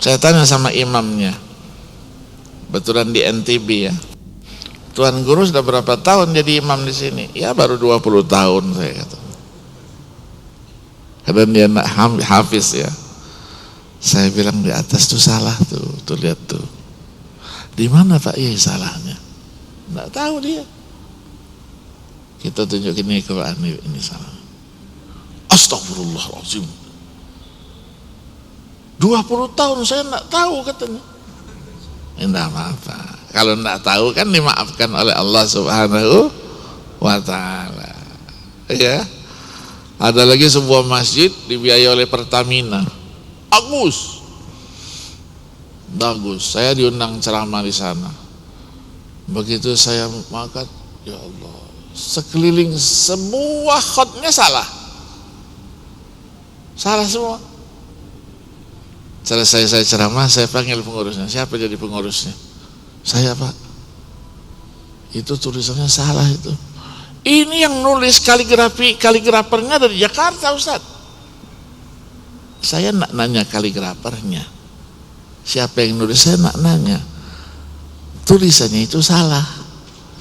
Saya tanya sama imamnya, betulan di NTB ya, Tuan Guru sudah berapa tahun jadi imam di sini? Ya baru 20 tahun saya kata. Karena dia nak hafiz ya. Saya bilang di atas tuh salah tuh lihat tuh. Di mana Pak? Iya salahnya. Nggak tahu dia. Kita tunjukin ini Quran ini salah. Astagfirullahaladzim. 20 tahun saya nggak tahu katanya. Tidak apa-apa. Kalau tidak tahu kan dimaafkan oleh Allah Subhanahu wa Ta'ala. Ya. Ada lagi sebuah masjid dibiayai oleh Pertamina. Bagus. Saya diundang ceramah di sana. Begitu saya makan, ya Allah, sekeliling semua khotnya salah semua. Selesai saya ceramah, saya panggil pengurusnya. Siapa jadi pengurusnya? Saya Pak. Itu tulisannya salah itu. Ini yang nulis kaligrafernya dari Jakarta Ustadz. Saya nak nanya kaligrafernya. Siapa yang nulis? Saya nak nanya. Tulisannya itu salah.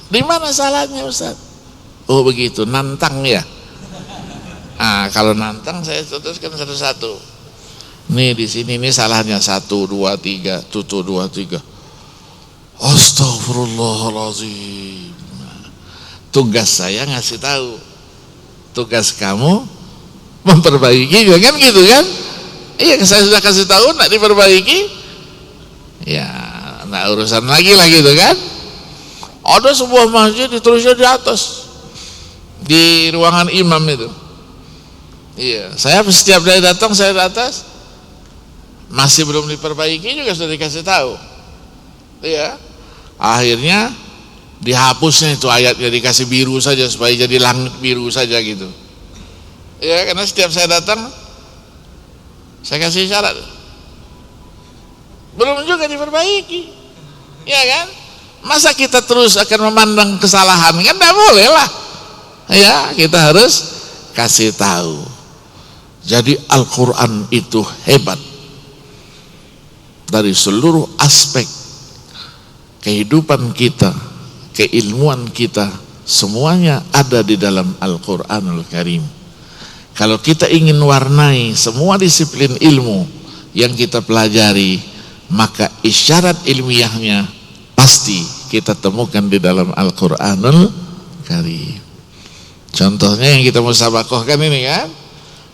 Di mana salahnya Ustadz? Oh begitu, nantang ya. Kalau nantang saya tuliskan satu-satu. Nih di sini ini salahnya 1, 2, 3, 1, 2, 3. Astagfirullahaladzim. Tugas saya ngasih tahu. Tugas kamu memperbaiki, kan gitu kan? Iya, saya sudah kasih tahu, nak diperbaiki. Ya, nak urusan lagi lah gitu kan? Ada sebuah masjid ditulisnya di atas, di ruangan imam itu. Iya, saya setiap dari datang saya di atas. Masih belum diperbaiki juga sudah dikasih tahu. Iya. Akhirnya dihapusnya itu ayatnya, dikasih biru saja supaya jadi langit biru saja gitu. Ya, karena setiap saya datang saya kasih syarat, belum juga diperbaiki, ya kan? Masa kita terus akan memandang kesalahan, kan tidak boleh lah. Ya, kita harus kasih tahu. Jadi Al-Quran itu hebat dari seluruh aspek kehidupan kita, keilmuan kita, semuanya ada di dalam Al-Quranul Karim. Kalau kita ingin warnai semua disiplin ilmu yang kita pelajari, maka isyarat ilmiahnya pasti kita temukan di dalam Al-Quranul Karim. Contohnya yang kita musabakohkan ini kan,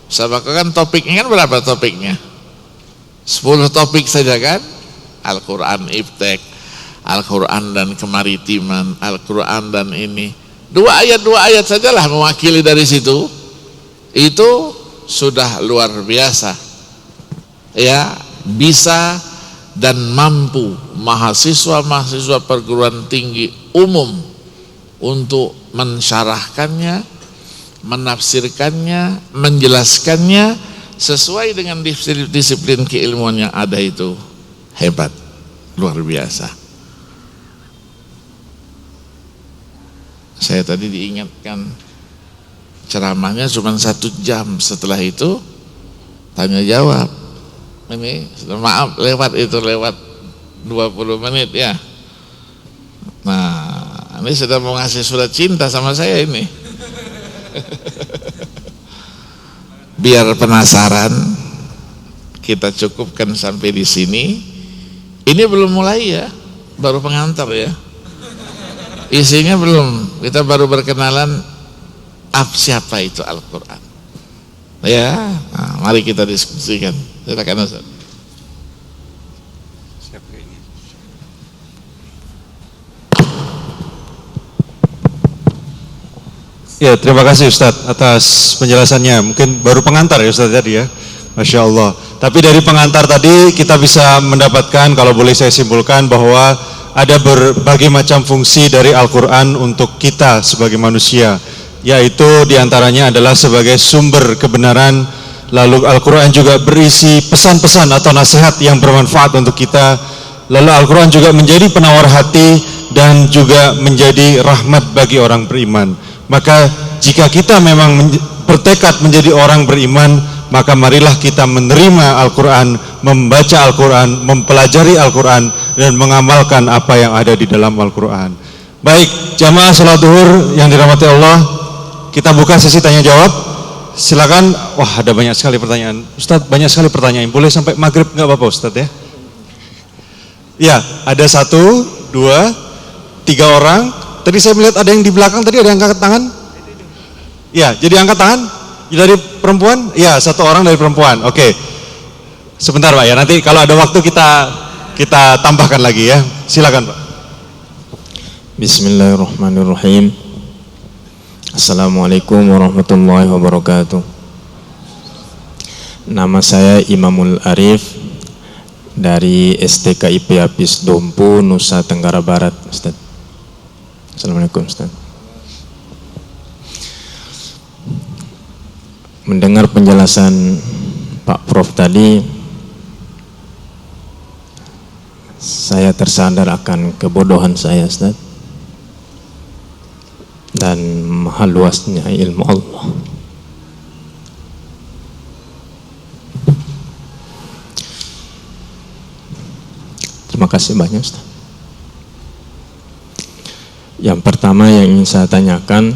musabakoh kan topiknya kan berapa topiknya? 10 topik saja kan? Al-Quran Iftek, Al-Quran dan kemaritiman, Al-Quran dan ini. 2 ayat sajalah mewakili dari situ. Itu sudah luar biasa. Ya, bisa dan mampu mahasiswa-mahasiswa perguruan tinggi umum untuk mensyarahkannya, menafsirkannya, menjelaskannya sesuai dengan disiplin keilmuan yang ada. Itu hebat, luar biasa. Saya tadi diingatkan ceramahnya cuma 1 jam, setelah itu tanya jawab. Ini maaf lewat 20 menit ya. Nah, ini sudah mau ngasih surat cinta sama saya ini. Biar penasaran, kita cukupkan sampai di sini. Ini belum mulai ya, baru pengantar ya. Isinya belum, kita baru berkenalan siapa itu Al-Quran. Ya, nah, mari kita diskusikan. Silakan Ustaz. Ya, terima kasih Ustadz atas penjelasannya. Mungkin baru pengantar ya Ustadz tadi ya. Masya Allah. Tapi dari pengantar tadi kita bisa mendapatkan, kalau boleh saya simpulkan, bahwa ada berbagai macam fungsi dari Al-Quran untuk kita sebagai manusia, yaitu diantaranya adalah sebagai sumber kebenaran. Lalu Al-Quran juga berisi pesan-pesan atau nasihat yang bermanfaat untuk kita. Lalu Al-Quran juga menjadi penawar hati dan juga menjadi rahmat bagi orang beriman. Maka jika kita memang bertekad menjadi orang beriman, maka marilah kita menerima Al-Quran, membaca Al-Quran, mempelajari Al-Quran, dan mengamalkan apa yang ada di dalam Al-Quran. Baik, jamaah salat zuhur yang dirahmati Allah, kita buka sesi tanya jawab. Silakan. Wah, ada banyak sekali pertanyaan Ustadz, banyak sekali pertanyaan. Boleh sampai maghrib nggak apa-apa Ustadz ya? Ya, ada 1, 2, 3 orang. Tadi saya melihat ada yang di belakang, tadi ada yang angkat tangan. Ya, jadi angkat tangan dari perempuan. Ya, 1 orang dari perempuan. Oke, sebentar Pak ya, nanti kalau ada waktu kita tambahkan lagi ya. Silakan Pak. Bismillahirrahmanirrahim. Assalamualaikum warahmatullahi wabarakatuh. Nama saya Imamul Arif dari STKIP Apis Dompu, Nusa Tenggara Barat, Ustaz. Assalamualaikum Ustaz. Mendengar penjelasan Pak Prof tadi, saya tersadar akan kebodohan saya Ustaz, dan maha luasnya ilmu Allah. Terima kasih banyak Ustaz. Yang pertama yang ingin saya tanyakan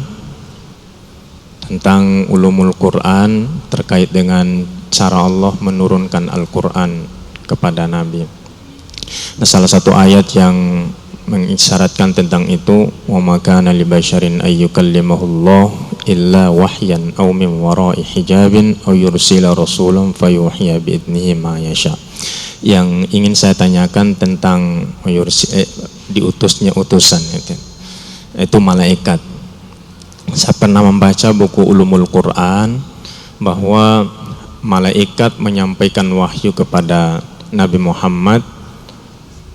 tentang ulumul Quran terkait dengan cara Allah menurunkan Al-Quran kepada Nabi. Nah, salah satu ayat yang mengisyaratkan tentang itu, wa ma kana li basyarin ayyukallimahullah illa wahyan aw min wara'i hijabin aw yursila rasulan fayuhiya bi idnihi ma yasha. Yang ingin saya tanyakan tentang diutusnya utusan itu malaikat. Saya pernah membaca buku Ulumul Quran bahwa malaikat menyampaikan wahyu kepada Nabi Muhammad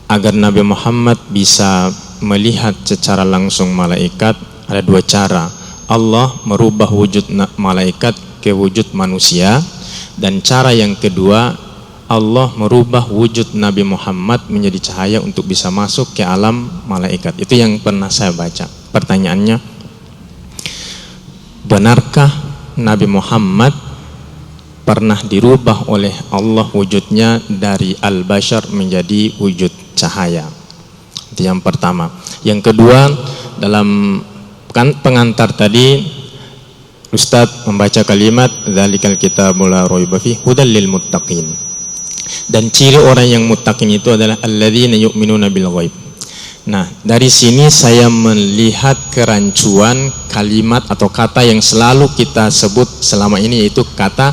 agar Nabi Muhammad bisa melihat secara langsung malaikat, ada dua cara. Allah merubah wujud malaikat ke wujud manusia, dan cara yang kedua, Allah merubah wujud Nabi Muhammad menjadi cahaya untuk bisa masuk ke alam malaikat. Itu yang pernah saya baca. Pertanyaannya, benarkah Nabi Muhammad pernah dirubah oleh Allah wujudnya dari al-bashar menjadi wujud cahaya? Itu yang pertama. Yang kedua, dalam pengantar tadi Ustadz membaca kalimat dzalikal kitabul la raiba fihi hudal lil muttaqin. Dan ciri orang yang muttaqin itu adalah alladzina yu'minuna bil ghaib. Nah, dari sini saya melihat kerancuan kalimat atau kata yang selalu kita sebut selama ini, yaitu kata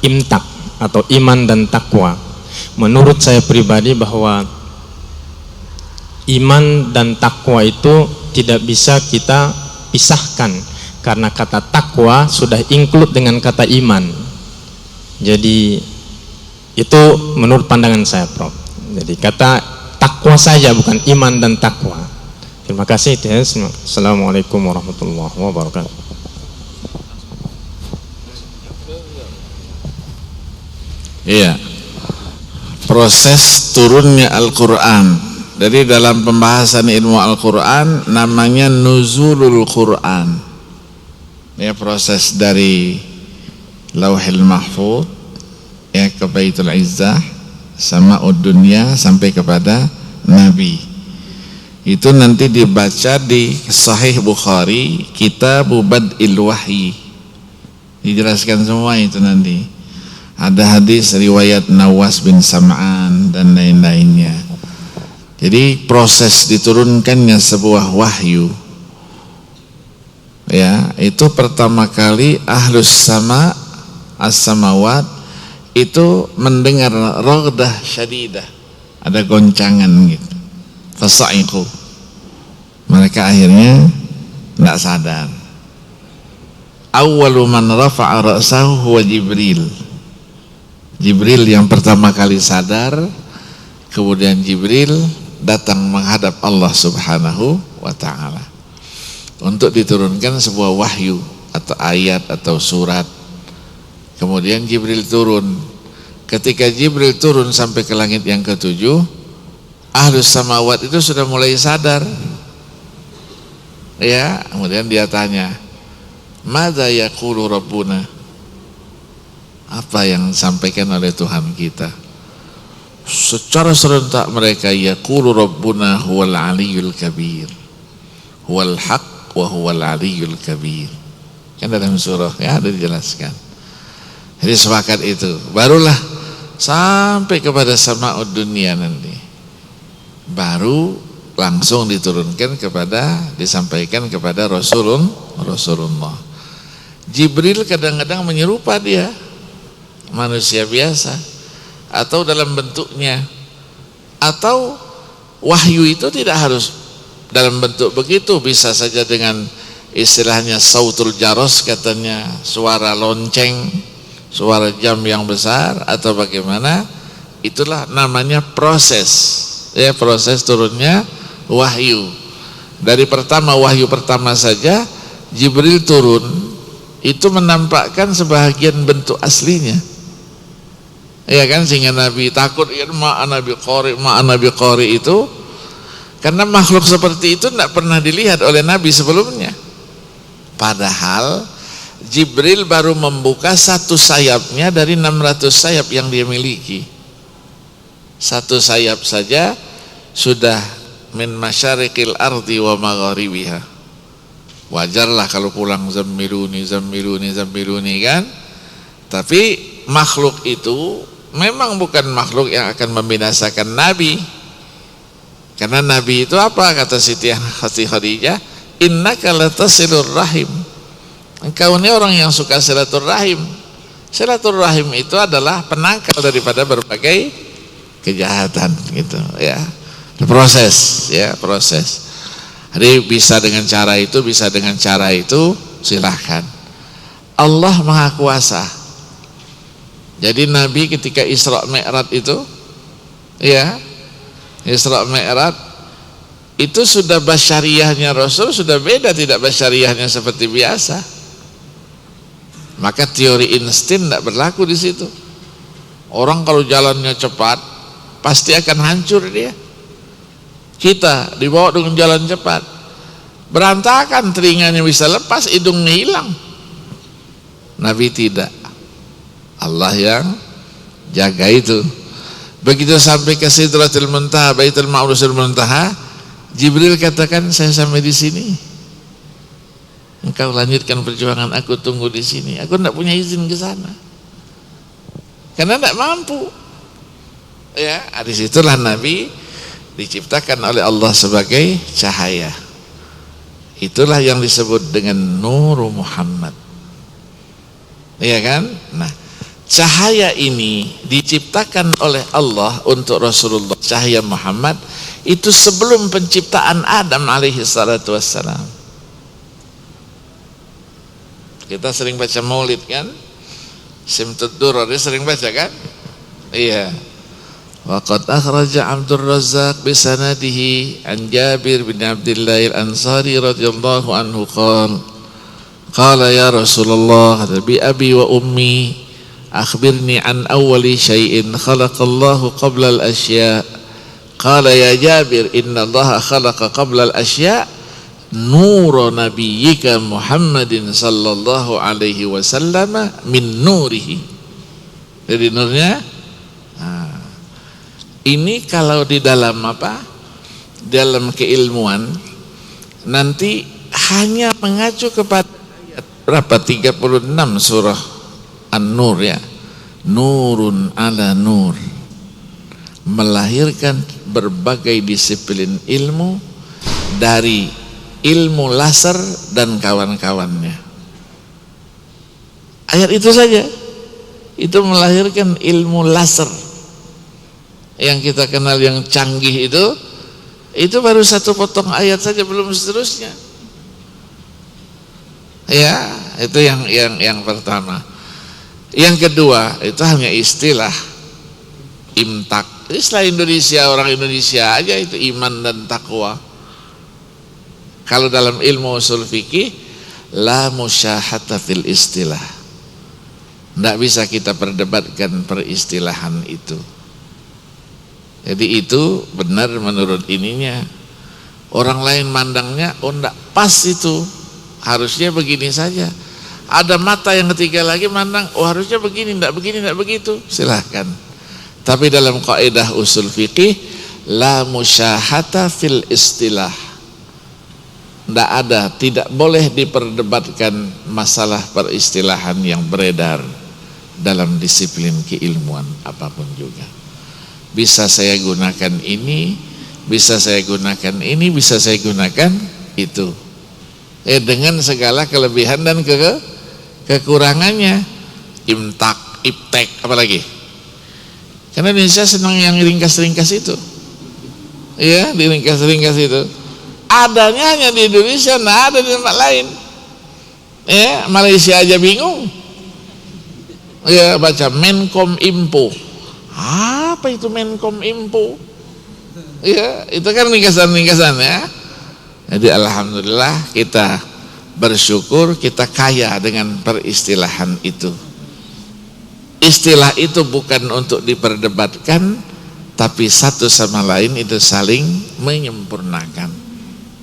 imtak atau iman dan takwa. Menurut saya pribadi bahwa iman dan takwa itu tidak bisa kita pisahkan, karena kata takwa sudah include dengan kata iman. Jadi itu menurut pandangan saya, Prof. Jadi kata takwa saja, bukan iman dan takwa. Terima kasih. Assalamualaikum warahmatullahi wabarakatuh. Iya, proses turunnya Al-Quran. Jadi dalam pembahasan ilmu Al-Quran namanya nuzulul Quran. Ya, proses dari Lauhil Mahfuz ya ke Baitul Izzah, Sama'ud Dunya sampai kepada Nabi. Itu nanti dibaca di Sahih Bukhari, Kitabu Bad'il Wahyi. Dijelaskan semua itu nanti. Ada hadis riwayat Nawas bin Sam'an dan lain-lainnya. Jadi proses diturunkannya sebuah wahyu, ya, itu pertama kali ahlus sama as-samawat itu mendengar ragdah syadidah, ada goncangan gitu, fasa'iqu, mereka akhirnya tidak sadar. Awwalu man rafa'a ra'sahu huwa Jibril. Jibril yang pertama kali sadar, kemudian Jibril datang menghadap Allah Subhanahu wa ta'ala untuk diturunkan sebuah wahyu atau ayat atau surat. Kemudian Jibril turun. Ketika Jibril turun sampai ke langit yang ketujuh, ahlus samawat itu sudah mulai sadar. Ya, kemudian dia tanya, "Madza yaqulu rabbuna?" Apa yang disampaikan oleh Tuhan kita? Secara serentak mereka, yaqulu rabbuna huwal aliyyul kabir, huwal haq wa huwal aliyyul kabir. Kan dalam surah ya ada dijelaskan. Jadi sepakat itu, barulah sampai kepada sama'ud dunia nanti, baru langsung diturunkan kepada, disampaikan kepada Rasulullah. Jibril kadang-kadang menyerupa dia manusia biasa, atau dalam bentuknya, atau wahyu itu tidak harus dalam bentuk begitu, bisa saja dengan istilahnya sautul jaros, katanya suara lonceng, suara jam yang besar, atau bagaimana. Itulah namanya proses, ya, proses turunnya wahyu. Dari pertama wahyu pertama saja Jibril turun, itu menampakkan sebahagian bentuk aslinya, ya kan, sehingga Nabi takut, ya, ma'ana biqari itu karena makhluk seperti itu tidak pernah dilihat oleh Nabi sebelumnya. Padahal Jibril baru membuka satu sayapnya dari 600 sayap yang dia miliki. Satu sayap saja sudah min masyariqil ardi wa magharibiha. Wajarlah kalau pulang zammiluni kan. Tapi makhluk itu memang bukan makhluk yang akan membinasakan Nabi. Karena Nabi itu apa, kata Siti Khadijah, innaka latasilur rahim. Engkau ini orang yang suka silaturahim. Silaturahim itu adalah penangkal daripada berbagai kejahatan gitu ya. Proses ya, proses. Jadi bisa dengan cara itu, bisa dengan cara itu, silahkan. Allah Maha Kuasa. Jadi Nabi ketika Isra Mi'raj itu, ya, Isra Mi'raj itu sudah basyariahnya Rasul sudah beda, tidak basyariahnya seperti biasa. Maka teori insting tidak berlaku di situ. Orang kalau jalannya cepat pasti akan hancur dia. Kita dibawa dengan jalan cepat, berantakan, telinganya bisa lepas, hidungnya hilang. Nabi tidak, Allah yang jaga itu. Begitu sampai ke Sidratul Muntaha, Baitul Ma'murul Muntaha, Jibril katakan, saya sampai di sini, engkau lanjutkan perjuangan, aku tunggu di sini. Aku tidak punya izin ke sana karena tidak mampu. Ya, di situlah Nabi diciptakan oleh Allah sebagai cahaya. Itulah yang disebut dengan Nur Muhammad. Iya kan? Nah, cahaya ini diciptakan oleh Allah untuk Rasulullah, cahaya Muhammad itu sebelum penciptaan Adam alaihi salatu wassalam. Kita sering baca maulid kan? Simtud Durar, dia sering baca kan? Iya. Waqad akhraja Abdul Razzaq bisanadihi an Jabir bin Abdullah al-Ansari radhiyallahu anhu qala ya Rasulullah bi abi wa ummi akhbirni an awwali syai'in khalaqallahu qabla al-asya'. Qala ya Jabir inna Allah khalaqa qabla al-asya' nur nabiyyika Muhammadin sallallahu alaihi wasallam min nurihi. Jadi nurnya ini kalau di dalam apa? Dalam keilmuan nanti hanya mengacu kepada ayat berapa? 36 surah An-Nur ya. Nurun ala nur. Melahirkan berbagai disiplin ilmu dari ilmu laser dan kawan-kawannya. Ayat itu saja itu melahirkan ilmu laser yang kita kenal yang canggih itu baru satu potong ayat saja, belum seterusnya. Ya, itu yang pertama. Yang kedua itu hanya istilah imtak. Istilah Indonesia, orang Indonesia aja itu iman dan takwa. Kalau dalam ilmu usul fikih la musyahata fil istilah. Tidak bisa kita perdebatkan peristilahan itu. Jadi itu benar menurut ininya. Orang lain mandangnya, oh enggak pas itu, harusnya begini saja. Ada mata yang ketiga lagi mandang, oh harusnya begini, enggak begini, enggak begitu. Silahkan. Tapi dalam kaidah usul fikih, la musyahata fil istilah. Enggak ada, tidak boleh diperdebatkan masalah peristilahan yang beredar dalam disiplin keilmuan apapun juga. Bisa saya gunakan ini, bisa saya gunakan ini, bisa saya gunakan itu. Dengan segala kelebihan dan kekurangannya. Imtak, iptek, apalagi. Karena Indonesia senang yang ringkas-ringkas itu. Ya, di ringkas-ringkas itu. Adanya hanya di Indonesia, nah ada di tempat lain. Ya, Malaysia aja bingung. Ya, baca Menkom Info. Apa itu Menkom Info? Ya, itu kan ringkasan-ringkasan ya. Jadi alhamdulillah kita bersyukur kita kaya dengan peristilahan itu. Istilah itu bukan untuk diperdebatkan, tapi satu sama lain itu saling menyempurnakan.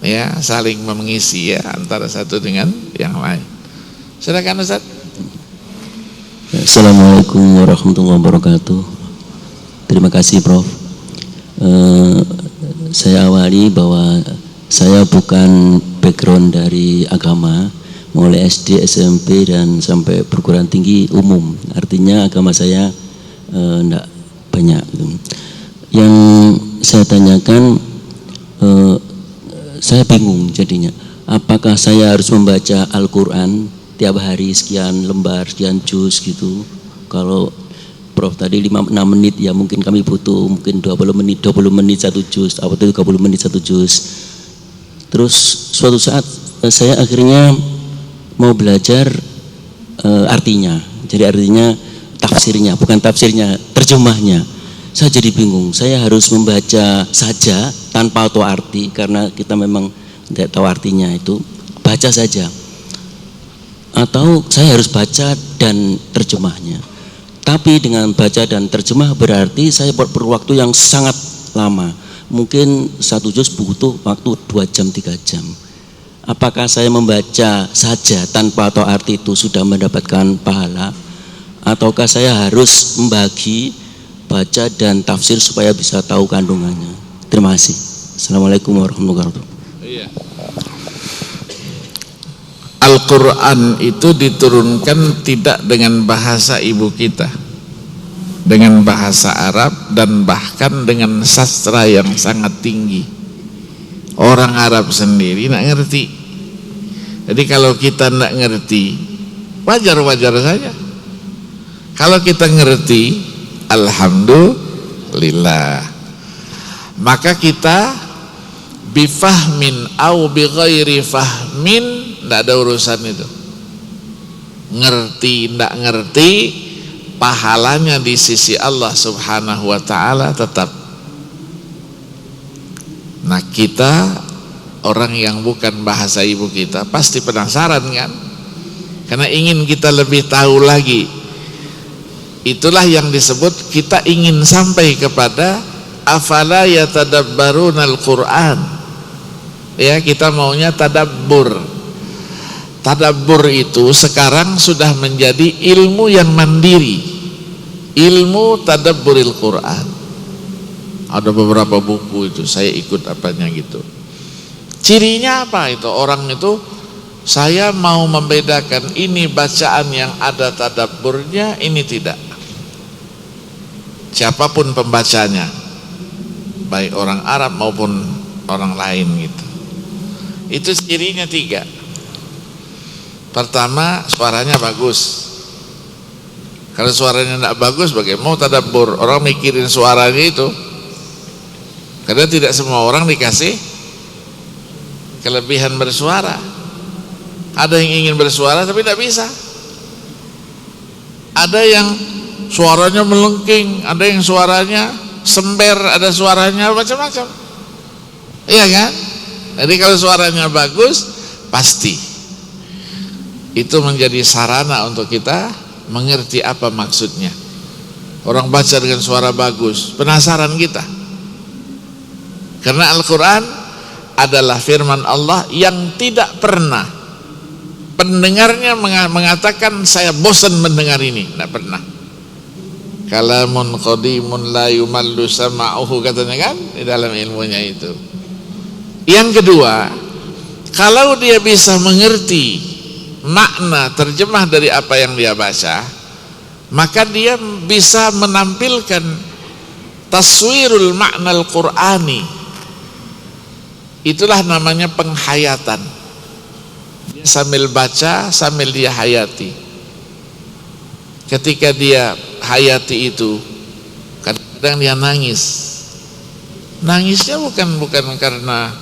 Ya, saling mengisi ya antara satu dengan yang lain. Silakan Ustaz. Assalamualaikum warahmatullahi wabarakatuh. Terima kasih Prof. Saya awali bahwa saya bukan background dari agama, mulai SD, SMP dan sampai perguruan tinggi umum. Artinya agama saya enggak banyak. Yang saya tanyakan, saya bingung jadinya. Apakah saya harus membaca Al-Quran tiap hari sekian lembar, sekian juz gitu? Kalau Prof tadi 5-6 menit ya mungkin kami butuh mungkin 20 menit satu juz, atau 30 menit satu juz. Terus suatu saat saya akhirnya mau belajar artinya. Jadi artinya tafsirnya, bukan tafsirnya, terjemahnya. saya jadi bingung. Saya harus membaca saja tanpa tahu arti, karena kita memang tidak tahu artinya itu, baca saja. Atau saya harus baca dan terjemahnya. Tapi dengan baca dan terjemah berarti saya perlu waktu yang sangat lama. Mungkin satu juz butuh waktu 2 jam 3 jam. Apakah saya membaca saja tanpa tahu arti itu sudah mendapatkan pahala? Ataukah saya harus membagi baca dan tafsir supaya bisa tahu kandungannya? Terima kasih. Assalamualaikum warahmatullahi wabarakatuh. Iya. Al-Quran itu diturunkan tidak dengan bahasa ibu kita, dengan bahasa Arab dan bahkan dengan sastra yang sangat tinggi. Orang Arab sendiri nak ngerti. Jadi kalau kita nak ngerti, wajar-wajar saja. Kalau kita ngerti, alhamdulillah. Maka kita bifahmin au bighairi fahmin, tidak ada urusan itu. Ngerti, tidak ngerti, pahalanya di sisi Allah subhanahu wa ta'ala tetap. Nah, kita orang yang bukan bahasa ibu kita pasti penasaran kan, karena ingin kita lebih tahu lagi. Itulah yang disebut kita ingin sampai kepada afala yatadabbarunal Qur'an. Ya, kita maunya tadabbur. Tadabbur itu sekarang sudah menjadi ilmu yang mandiri, ilmu tadabburil Quran. Ada beberapa buku itu saya ikut apanya gitu. Cirinya apa itu? Orang itu, saya mau membedakan ini bacaan yang ada tadabburnya, ini tidak. Siapapun pembacanya, baik orang Arab maupun orang lain gitu. Itu cirinya 3. Pertama, suaranya bagus. Kalau suaranya tidak bagus, bagaimana mau tadabbur? Orang mikirin suaranya itu. Karena tidak semua orang dikasih kelebihan bersuara. Ada yang ingin bersuara tapi tidak bisa. Ada yang suaranya melengking, ada yang suaranya sember, ada suaranya macam-macam. Iya kan? Jadi kalau suaranya bagus, pasti itu menjadi sarana untuk kita mengerti apa maksudnya. Orang baca dengan suara bagus, penasaran kita. Karena Al-Quran adalah firman Allah yang tidak pernah pendengarnya mengatakan saya bosan mendengar ini, tidak pernah. Kalamun qadimun la yumallu sama'uhu, katanya kan di dalam ilmunya itu. Yang kedua, kalau dia bisa mengerti makna terjemah dari apa yang dia baca, maka dia bisa menampilkan taswirul makna al-Qur'ani. Itulah namanya penghayatan. Dia sambil baca, sambil dia hayati. Ketika dia hayati itu, kadang-kadang dia nangis. Nangisnya bukan karena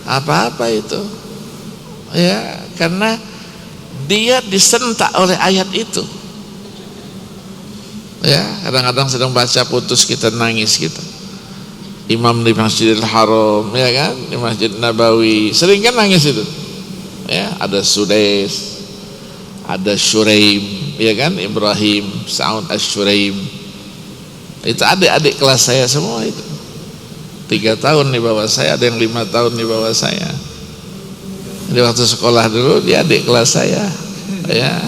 apa-apa itu, ya, karena dia disentak oleh ayat itu. Ya, kadang-kadang sedang baca putus kita nangis kita. Imam di Masjidil Haram, ya kan, di Masjid Nabawi, sering kan nangis itu. Ya, ada Sudais, ada Syuraim, ya kan, Ibrahim Sa'ud Asy-Syuraim. Itu adik-adik kelas saya semua itu. 3 tahun di bawah saya, ada yang 5 tahun di bawah saya. Di waktu sekolah dulu dia adik kelas saya, ya.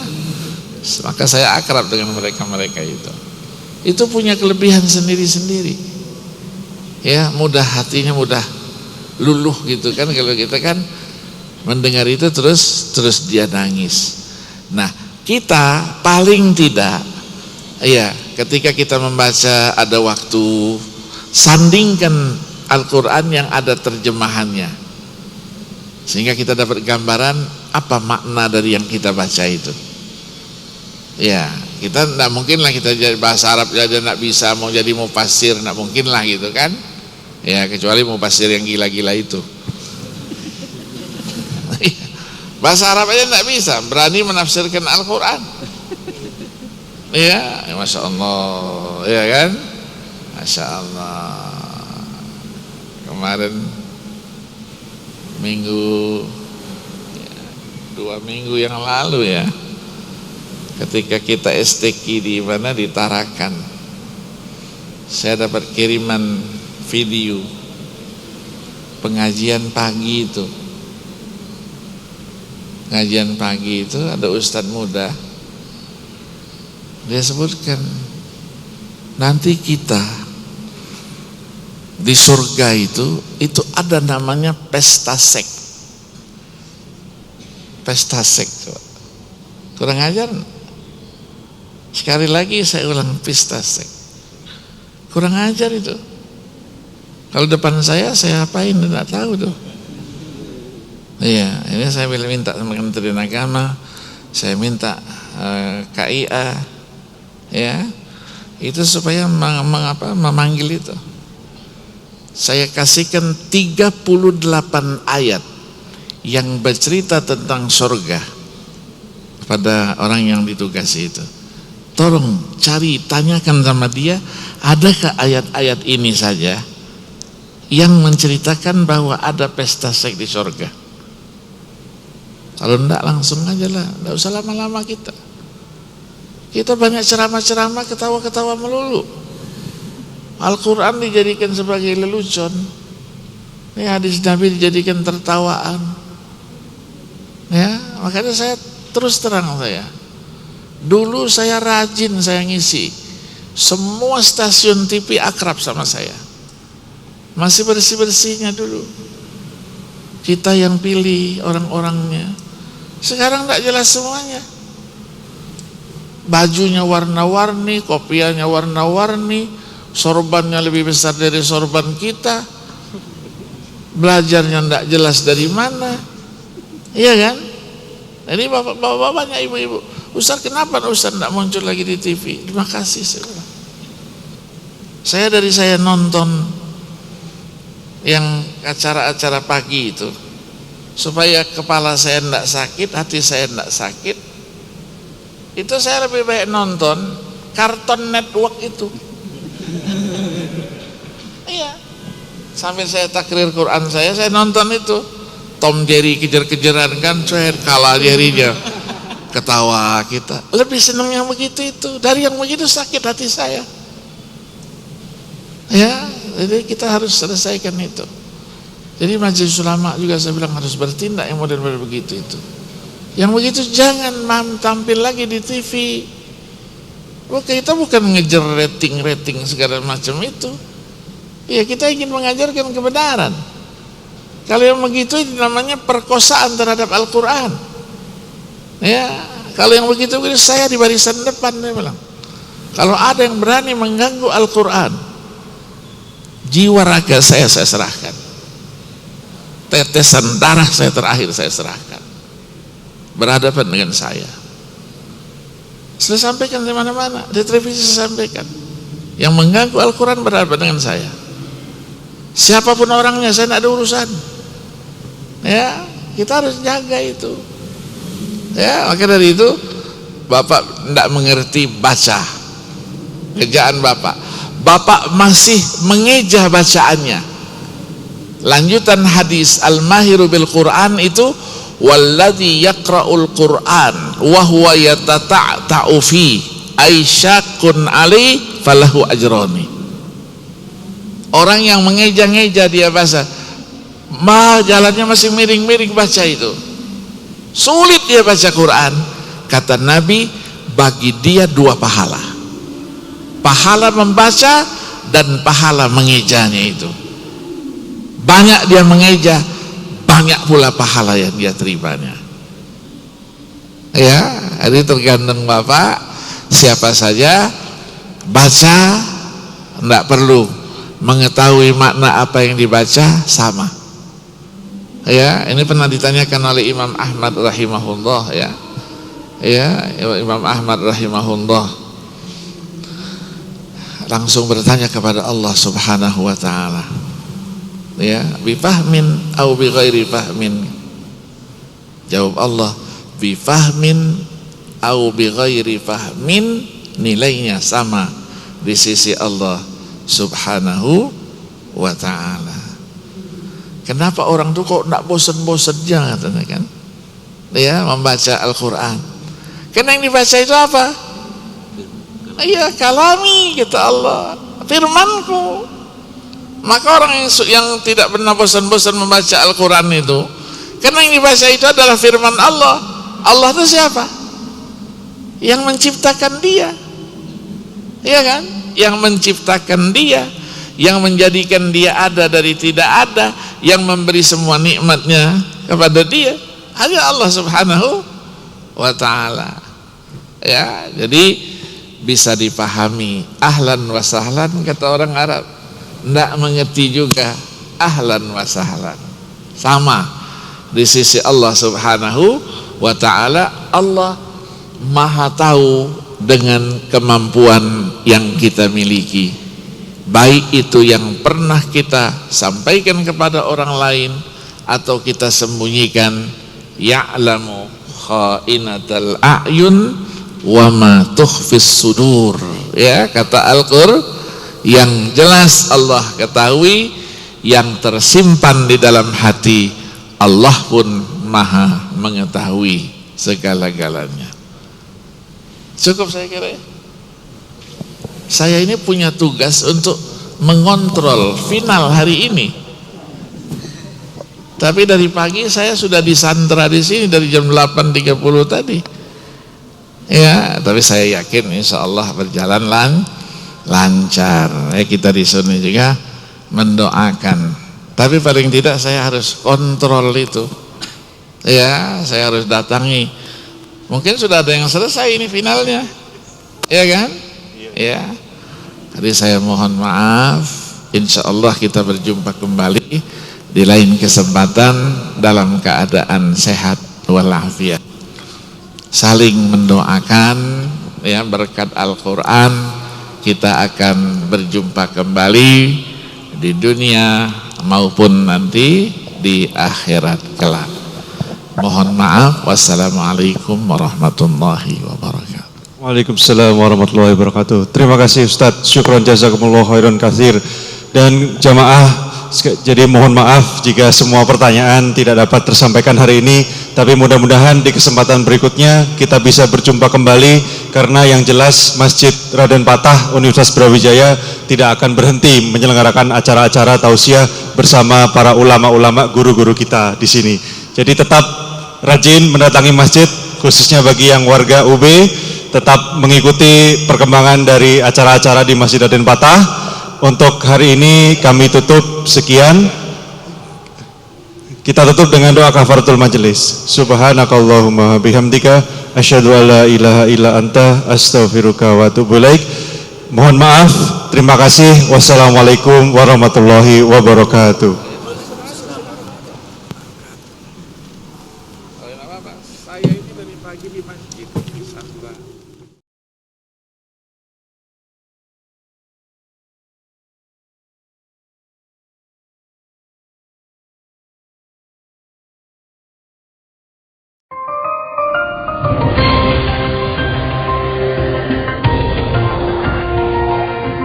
Maka saya akrab dengan mereka itu. Itu punya kelebihan sendiri-sendiri. Ya, mudah hatinya, mudah luluh gitu kan. Kalau kita kan mendengar itu terus dia nangis. Nah, kita paling tidak, ya, ketika kita membaca ada waktu, sandingkan Al-Quran yang ada terjemahannya, sehingga kita dapat gambaran apa makna dari yang kita baca itu. Ya, kita tidak mungkin lah kita jadi bahasa Arab aja tidak bisa, mau jadi mufassir tidak mungkin lah gitu kan. Ya, kecuali mufassir yang gila-gila itu. Bahasa Arab aja tidak bisa, berani menafsirkan Al-Quran. Ya, Masya Allah, ya kan. Masya Allah. Kemarin dua minggu yang lalu ya, ketika kita STQ di mana, di Tarakan, saya dapat kiriman video pengajian pagi itu. Pengajian pagi itu ada ustadz muda, dia sebutkan nanti kita di surga itu ada namanya pesta seks. Pesta seks, kurang ajar. Sekali lagi saya ulang, pesta seks, kurang ajar itu. Kalau depan saya apain, tidak tahu tuh. Iya, ini saya minta sama Kementerian Agama, saya minta KIA, ya, itu supaya memanggil itu. Saya kasihkan 38 ayat yang bercerita tentang surga pada orang yang ditugasi itu. Tolong cari, tanyakan sama dia, adakah ayat-ayat ini saja yang menceritakan bahwa ada pesta seks di surga. Kalau enggak, langsung aja lah, enggak usah lama-lama kita. Kita banyak ceramah-ceramah, ketawa-ketawa melulu. Al-Quran dijadikan sebagai lelucon, ya, hadis Nabi dijadikan tertawaan. Ya, makanya saya terus terang, dulu saya rajin, saya ngisi semua stasiun TV akrab sama saya, masih bersih-bersihnya dulu. Kita yang pilih orang-orangnya. Sekarang tidak jelas semuanya. Bajunya warna-warni, kopiannya warna-warni, sorbannya lebih besar dari sorban kita, belajarnya tidak jelas dari mana. Iya kan? Ini bapak-bapaknya, ibu-ibu, Ustaz kenapa Ustaz tidak muncul lagi di TV? Terima kasih. Saya nonton yang acara-acara pagi itu, supaya kepala saya tidak sakit, hati saya tidak sakit, itu saya lebih baik nonton Cartoon Network itu. Iya, sambil saya takrir Quran saya nonton itu. Tom Jerry kejar-kejaran kan, kalah Jerrynya, ketawa kita. Lebih senang yang begitu itu, dari yang begitu sakit hati saya. Ya, jadi kita harus selesaikan itu. Jadi majelis ulama juga saya bilang harus bertindak yang model-model begitu itu. Yang begitu jangan tampil lagi di TV. Kita bukan ngejar rating segala macam itu. Ya, kita ingin mengajarkan kebenaran. Kalau yang begitu namanya perkosaan terhadap Al-Quran. Ya, kalau yang begitu saya di barisan depan, dia bilang. Kalau ada yang berani mengganggu Al-Quran, jiwa raga saya serahkan. Tetesan darah saya terakhir saya serahkan. Berhadapan dengan saya. Saya sampaikan di mana-mana, di televisi saya sampaikan. Yang mengganggu Al-Quran berhadapan dengan saya. Siapapun orangnya, saya tidak ada urusan. Ya, kita harus jaga itu. Ya, maka dari itu Bapak tidak mengerti baca. Kerjaan Bapak masih mengeja bacaannya. Lanjutan hadis al-mahiru bil Quran itu, walladzi yaqra'ul Quran wa huwa yatata'u fi aisyakun ali falahu ajrani. Orang yang mengeja-ngeja dia baca, jalannya masih miring-miring baca itu, sulit dia baca Quran, kata Nabi, bagi dia 2 pahala. Pahala membaca dan pahala mengejanya itu. Banyak dia mengeja, banyak pula pahala yang dia terimanya. Ya, jadi tergantung Bapak, siapa saja baca, tidak perlu mengetahui makna apa yang dibaca, sama. Ya, ini pernah ditanyakan oleh Imam Ahmad rahimahullah, ya. Ya, Imam Ahmad rahimahullah langsung bertanya kepada Allah Subhanahu wa taala. Ya, bifahmin au bi ghairi fahmin. Jawab Allah, bifahmin au bi ghairi fahmin, nilainya sama di sisi Allah, Subhanahu wa ta'ala. Kenapa orang tuh kok enggak bosan-bosannya katanya kan? Ya, membaca Al-Quran. Karena yang dibaca itu apa? Iya, kalami kata Allah, firmanku. Maka orang yang tidak pernah bosan-bosan membaca Al-Quran itu, karena yang dibaca itu adalah firman Allah. Allah itu siapa? Yang menciptakan dia, iya kan? Yang menciptakan dia, yang menjadikan dia ada dari tidak ada, yang memberi semua nikmatnya kepada dia, hanya Allah Subhanahu wa ta'ala. Ya, jadi bisa dipahami. Ahlan wa sahlan kata orang Arab, tidak mengerti juga ahlan wa sahlan. Sama di sisi Allah Subhanahu wa ta'ala. Allah maha tahu dengan kemampuan yang kita miliki, baik itu yang pernah kita sampaikan kepada orang lain atau kita sembunyikan. Ya'lamu kha'inatal a'yun wa ma tukhfis sudur, ya kata Al-Qur'an, yang jelas Allah ketahui, yang tersimpan di dalam hati Allah pun maha mengetahui segala-galanya. Cukup saya kira ya. Saya ini punya tugas untuk mengontrol final hari ini. Tapi dari pagi saya sudah disandra di sini dari jam 8.30 tadi. Ya, tapi saya yakin insya Allah berjalan lancar. Kita di sini juga mendoakan. Tapi paling tidak saya harus kontrol itu. Ya, saya harus datangi. Mungkin sudah ada yang selesai ini finalnya, ya kan? Ya. Jadi saya mohon maaf. Insya Allah kita berjumpa kembali di lain kesempatan dalam keadaan sehat walafiat. Saling mendoakan, ya, berkat Al-Quran kita akan berjumpa kembali di dunia maupun nanti di akhirat kelak. Mohon maaf. Wassalamualaikum warahmatullahi wabarakatuh. Waalaikumsalam warahmatullahi wabarakatuh. Terima kasih Ustadz, syukron jazakumullah khairan katsir. Dan jamaah, jadi mohon maaf jika semua pertanyaan tidak dapat tersampaikan hari ini, tapi mudah-mudahan di kesempatan berikutnya kita bisa berjumpa kembali, karena yang jelas Masjid Raden Patah Universitas Brawijaya tidak akan berhenti menyelenggarakan acara-acara tausiah bersama para ulama-ulama guru-guru kita di sini. Jadi tetap rajin mendatangi masjid, khususnya bagi yang warga UB, tetap mengikuti perkembangan dari acara-acara di Masjid Raden Patah. Untuk hari ini kami tutup sekian. Kita tutup dengan doa kafaratul majelis. Subhanakallahumma bihamdika asyhadu an la ilaha illa anta astaghfiruka wa atubu ilaik. Mohon maaf. Terima kasih. Wassalamualaikum warahmatullahi wabarakatuh. Saya ini dari pagi di masjid di Sandra.